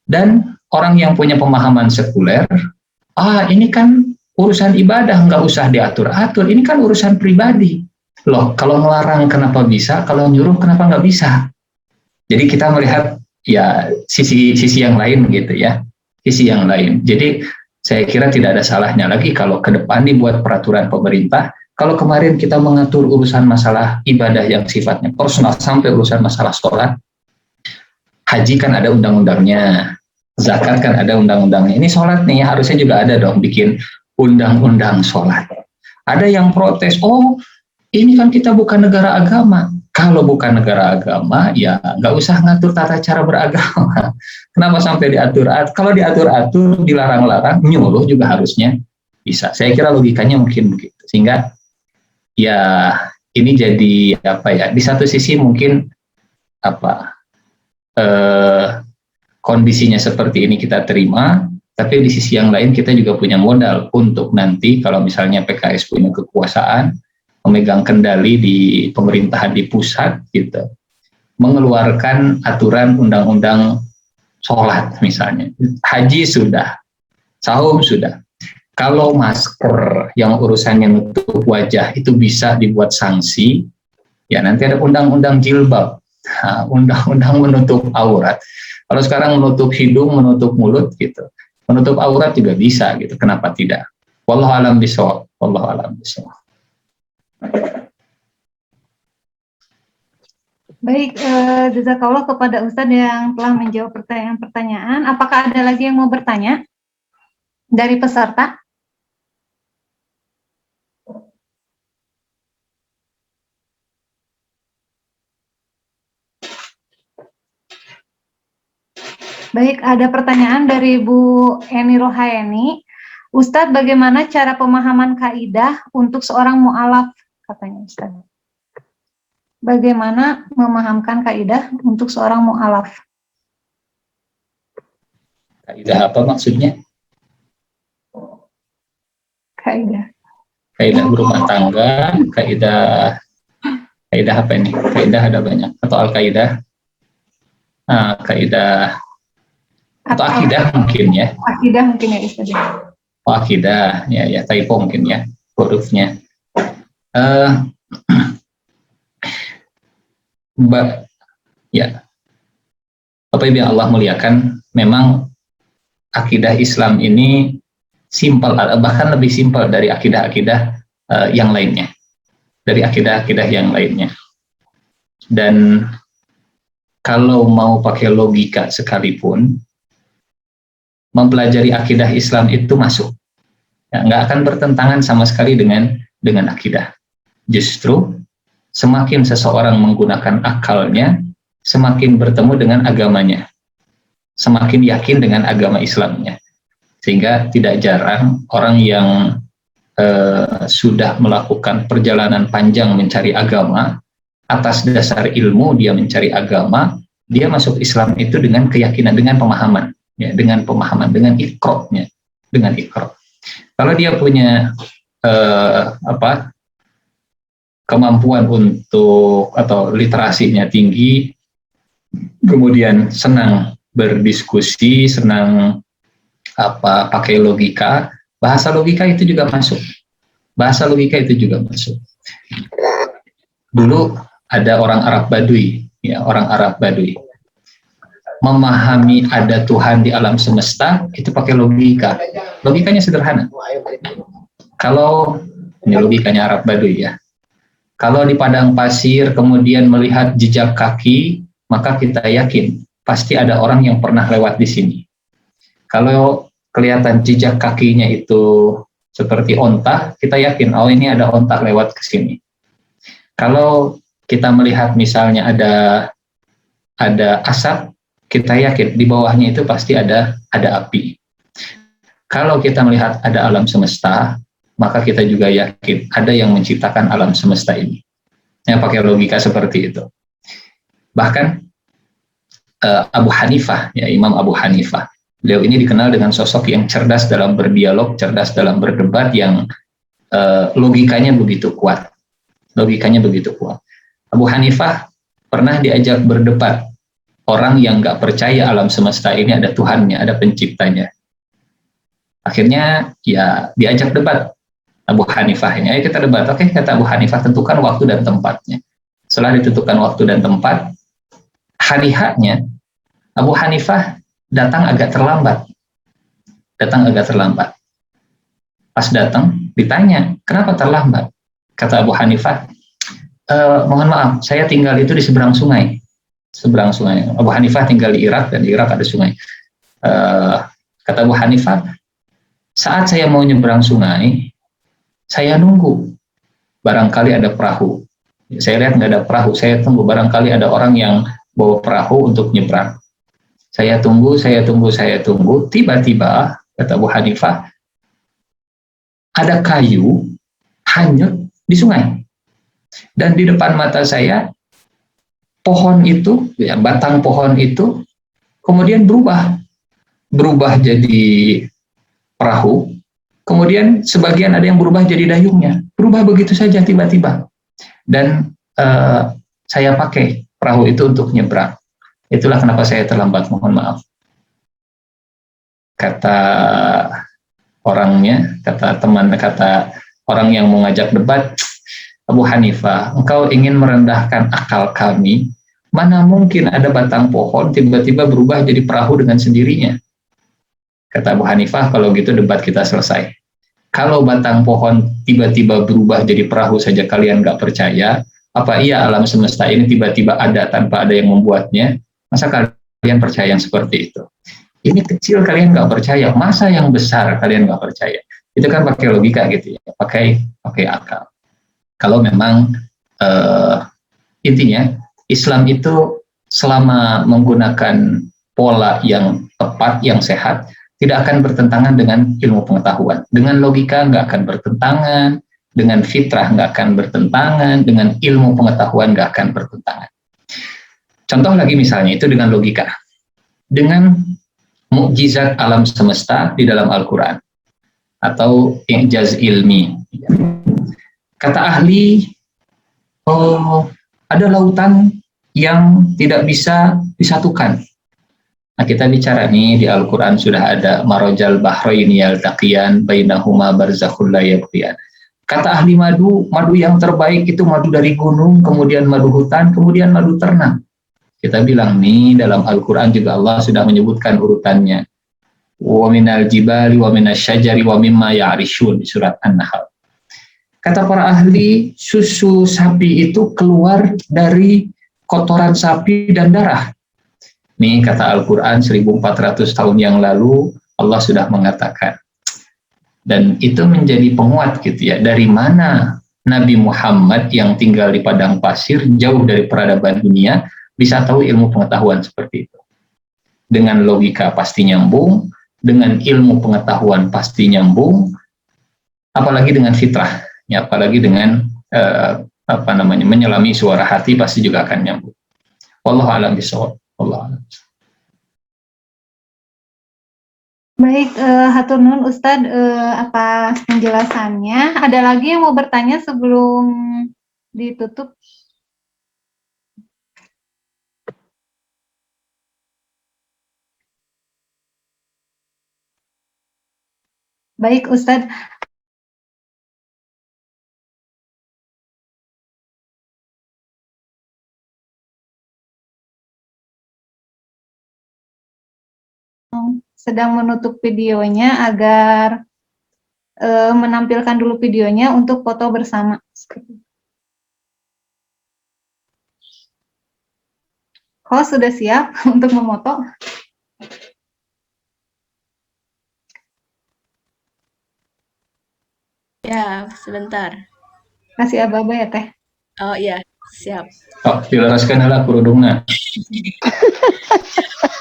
Dan orang yang punya pemahaman sekuler, ini kan urusan ibadah, nggak usah diatur-atur, ini kan urusan pribadi. Loh, kalau melarang kenapa bisa, kalau nyuruh kenapa nggak bisa? Jadi kita melihat ya sisi yang lain gitu ya, sisi yang lain. Jadi saya kira tidak ada salahnya lagi kalau ke depan dibuat peraturan pemerintah. Kalau kemarin kita mengatur urusan masalah ibadah yang sifatnya personal sampai urusan masalah sholat, haji kan ada undang-undangnya, zakat kan ada undang-undangnya. Ini sholat nih harusnya juga ada dong bikin undang-undang sholat. Ada yang protes, ini kan kita bukan negara agama. Kalau bukan negara agama, ya nggak usah ngatur tata cara beragama. Kenapa sampai diatur? Kalau diatur-atur, dilarang-larang, nyuruh juga harusnya bisa. Saya kira logikanya mungkin begitu. Sehingga ya ini jadi di satu sisi mungkin kondisinya seperti ini kita terima, tapi di sisi yang lain kita juga punya modal untuk nanti kalau misalnya PKS punya kekuasaan, memegang kendali di pemerintahan di pusat gitu, mengeluarkan aturan undang-undang sholat misalnya, haji sudah, saum sudah. Kalau masker yang urusannya menutup wajah itu bisa dibuat sanksi, ya nanti ada undang-undang jilbab, undang-undang menutup aurat. Kalau sekarang menutup hidung, menutup mulut gitu, menutup aurat juga bisa gitu, kenapa tidak? Wallahu alam bishawab. Wallahu alam bishawab. Baik, jazakallah kepada Ustadz yang telah menjawab pertanyaan-pertanyaan. Apakah ada lagi yang mau bertanya dari peserta? Baik, ada pertanyaan dari Bu Eni Rohayeni. Ustadz, bagaimana cara pemahaman kaidah untuk seorang mu'alaf? Katanya Ustadz. Bagaimana memahamkan kaidah untuk seorang mu'alaf? Kaidah apa maksudnya? Kaidah. Kaidah berumah tangga, kaidah apa ini? Kaidah ada banyak. Atau al-kaidah? Kaidah atau akidah mungkin ya. Akidah mungkin ya Ustaz. Oh, akidah, ya typo mungkin ya hurufnya. Ya, Bapak Ibu yang Allah muliakan, memang akidah Islam ini simpel, bahkan lebih simpel dari akidah-akidah yang lainnya, dari akidah-akidah yang lainnya. Dan kalau mau pakai logika sekalipun, mempelajari akidah Islam itu masuk, ya, nggak akan bertentangan sama sekali dengan akidah. Justru semakin seseorang menggunakan akalnya, semakin bertemu dengan agamanya, semakin yakin dengan agama Islamnya. Sehingga tidak jarang orang yang sudah melakukan perjalanan panjang mencari agama, atas dasar ilmu dia mencari agama, dia masuk Islam itu dengan keyakinan, dengan pemahaman. Ya, dengan pemahaman, dengan iqra'-nya, dengan iqra'. Kalau dia punya kemampuan untuk atau literasinya tinggi, kemudian senang berdiskusi, senang pakai logika, bahasa logika itu juga masuk. Bahasa logika itu juga masuk. Dulu ada orang Arab Badui, ya, orang Arab Badui. Memahami ada Tuhan di alam semesta itu pakai logika. Logikanya sederhana. Kalau ini logikanya Arab Badui ya. Kalau di padang pasir kemudian melihat jejak kaki, maka kita yakin pasti ada orang yang pernah lewat di sini. Kalau kelihatan jejak kakinya itu seperti onta, kita yakin oh ini ada onta lewat ke sini. Kalau kita melihat misalnya ada asap, kita yakin di bawahnya itu pasti ada api. Kalau kita melihat ada alam semesta, maka kita juga yakin ada yang menciptakan alam semesta ini. Yang pakai logika seperti itu. Bahkan Abu Hanifah, ya, Imam Abu Hanifah, beliau ini dikenal dengan sosok yang cerdas dalam berdialog, cerdas dalam berdebat, yang logikanya begitu kuat. Logikanya begitu kuat. Abu Hanifah pernah diajak berdebat orang yang nggak percaya alam semesta ini ada Tuhannya, ada penciptanya. Akhirnya ya diajak debat Abu Hanifah ini. Ayo kita debat. Oke, kata Abu Hanifah, tentukan waktu dan tempatnya. Setelah ditentukan waktu dan tempat, hari haknya Abu Hanifah datang agak terlambat. Pas datang ditanya, kenapa terlambat? Kata Abu Hanifah, mohon maaf, saya tinggal itu di seberang sungai. Abu Hanifah tinggal di Irak, dan di Irak ada sungai. Kata Abu Hanifah, saat saya mau nyebrang sungai, saya nunggu, barangkali ada perahu. Saya lihat nggak ada perahu, saya tunggu, barangkali ada orang yang bawa perahu untuk nyebrang. Saya tunggu, tiba-tiba, kata Abu Hanifah, ada kayu hanyut di sungai. Dan di depan mata saya, pohon itu, ya, batang pohon itu kemudian berubah jadi perahu, kemudian sebagian ada yang berubah jadi dayungnya, berubah begitu saja tiba-tiba, dan saya pakai perahu itu untuk nyebrang. Itulah kenapa saya terlambat, mohon maaf. Kata orangnya, kata orang yang mau ngajak debat, Abu Hanifah, engkau ingin merendahkan akal kami, mana mungkin ada batang pohon tiba-tiba berubah jadi perahu dengan sendirinya. Kata Abu Hanifah, kalau gitu debat kita selesai. Kalau batang pohon tiba-tiba berubah jadi perahu saja kalian nggak percaya, apa iya alam semesta ini tiba-tiba ada tanpa ada yang membuatnya? Masa kalian percaya yang seperti itu? Ini kecil kalian nggak percaya, masa yang besar kalian nggak percaya? Itu kan pakai logika gitu ya, pakai akal. Kalau memang intinya Islam itu selama menggunakan pola yang tepat, yang sehat, tidak akan bertentangan dengan ilmu pengetahuan. Dengan logika nggak akan bertentangan, dengan fitrah nggak akan bertentangan, dengan ilmu pengetahuan nggak akan bertentangan. Contoh lagi misalnya itu dengan logika. Dengan mukjizat alam semesta di dalam Al-Quran atau i'jaz ilmi. Kata ahli, ada lautan yang tidak bisa disatukan. Nah, kita bicara nih di Al-Quran sudah ada marojal bahraini yaltaqiyan bainahuma barzakhul la yabghiyan. Kata ahli madu yang terbaik itu madu dari gunung, kemudian madu hutan, kemudian madu ternak. Kita bilang nih dalam Al-Quran juga Allah sudah menyebutkan urutannya. Wa minal jibali wa minasyajari wa mimma ya'rishun di surat An-Nahl. Kata para ahli, susu sapi itu keluar dari kotoran sapi dan darah. Nih kata Al-Quran 1400 tahun yang lalu Allah sudah mengatakan. Dan itu menjadi penguat gitu ya. Dari mana Nabi Muhammad yang tinggal di padang pasir jauh dari peradaban dunia bisa tahu ilmu pengetahuan seperti itu. Dengan logika pasti nyambung, dengan ilmu pengetahuan pasti nyambung, apalagi dengan fitrah, ya, apalagi dengan menyelami suara hati pasti juga akan nyambung. Wallahu a'lam bishawab. Baik, hatur nuhun Ustadz atas penjelasannya. Ada lagi yang mau bertanya sebelum ditutup? Baik Ustadz. Sedang menutup videonya agar menampilkan dulu videonya untuk foto bersama. Host sudah siap untuk memoto? Ya, sebentar. Kasih aba-aba ya Teh. Oh iya, siap. Oh, dilaraskan lah kerudungnya.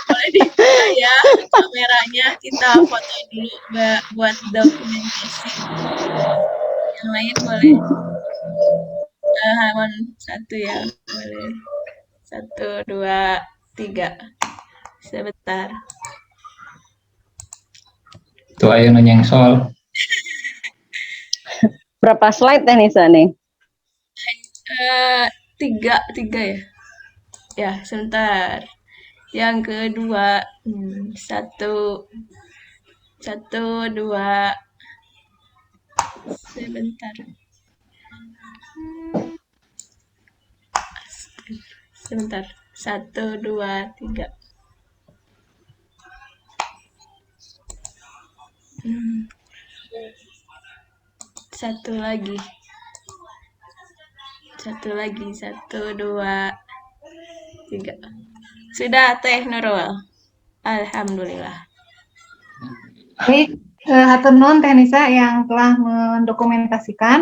Boleh dibuka ya kameranya, kita foto dulu buat dokumentasi. Yang lain boleh halaman 1 ya, boleh 1, 2, 3. Sebentar. Itu ayo nanya soal. Berapa slide teh Nisa nih? 3 ya. Ya, sebentar. Yang kedua, 1, 2, sebentar. Sebentar, 1, 2, 3. Satu lagi, 1, 2, 3. Sudah Teh Nurul. Alhamdulillah. Baik, hatur nuhun Teh Nisa yang telah mendokumentasikan.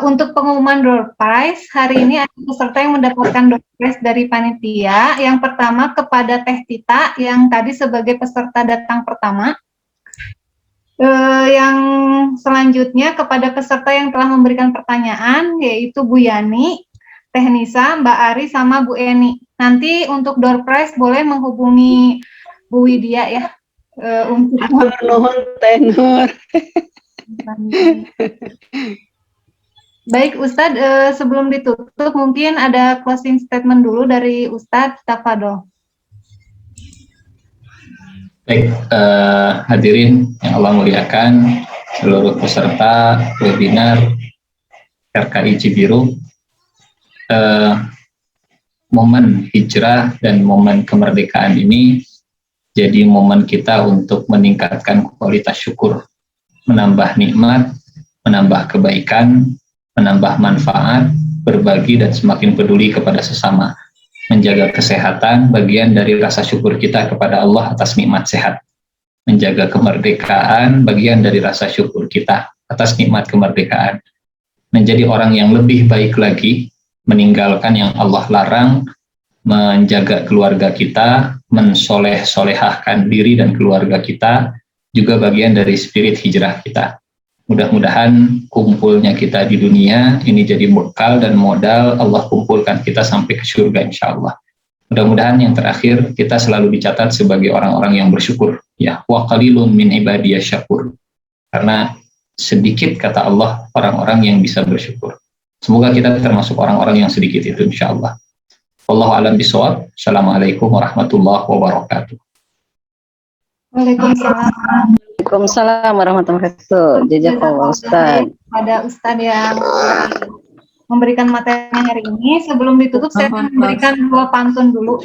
Untuk pengumuman door prize, hari ini ada peserta yang mendapatkan door prize dari panitia. Yang pertama kepada Teh Tita yang tadi sebagai peserta datang pertama. Yang selanjutnya kepada peserta yang telah memberikan pertanyaan, yaitu Bu Yani, Teh Nisa, Mbak Ari, sama Bu Eni. Nanti untuk door prize boleh menghubungi Bu Widya ya. Untuk nuhun Teh Nur. Baik Ustadz, sebelum ditutup mungkin ada closing statement dulu dari Ustadz Tafadol. Baik, hadirin yang Allah muliakan, seluruh peserta webinar RKI Cibiru, momen hijrah dan momen kemerdekaan ini jadi momen kita untuk meningkatkan kualitas syukur menambah nikmat, menambah kebaikan, menambah manfaat, berbagi dan semakin peduli kepada sesama. Menjaga kesehatan bagian dari rasa syukur kita kepada Allah atas nikmat sehat. Menjaga kemerdekaan bagian dari rasa syukur kita atas nikmat kemerdekaan. Menjadi orang yang lebih baik lagi, meninggalkan yang Allah larang, menjaga keluarga kita, mensoleh-solehahkan diri dan keluarga kita, juga bagian dari spirit hijrah kita. Mudah-mudahan kumpulnya kita di dunia ini jadi bekal dan modal Allah kumpulkan kita sampai ke surga insya Allah. Mudah-mudahan yang terakhir kita selalu dicatat sebagai orang-orang yang bersyukur. Ya, wa qalilun min ibadiyasy syakur. Karena sedikit kata Allah orang-orang yang bisa bersyukur. Semoga kita termasuk orang-orang yang sedikit itu insya Allah. Wallahu a'lam bishawab. Assalamualaikum warahmatullahi wabarakatuh. Waalaikumsalam. Waalaikumsalam warahmatullahi wabarakatuh. Jazakallah Ustaz. Pada Ustaz yang memberikan materi hari ini. Sebelum ditutup saya akan memberikan 2 pantun dulu.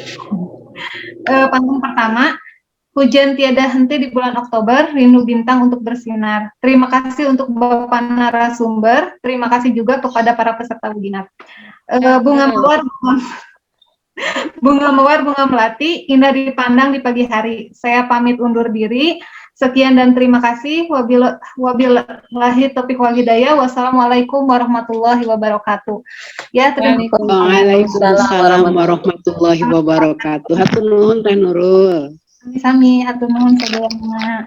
Pantun pertama, hujan tiada henti di bulan Oktober, rindu bintang untuk bersinar. Terima kasih untuk Bapak narasumber. Terima kasih juga kepada para peserta webinar. Bunga mawar, bunga melati, indah dipandang di pagi hari. Saya pamit undur diri. Sekian dan terima kasih. Wabillahi taufiq wal hidayah. Wassalamualaikum warahmatullahi wabarakatuh. Ya, terima kasih. Waalaikumsalam warahmatullahi wabarakatuh. Hatur nuhun Teh Nurul. Sami, hatur nuhun sadayana.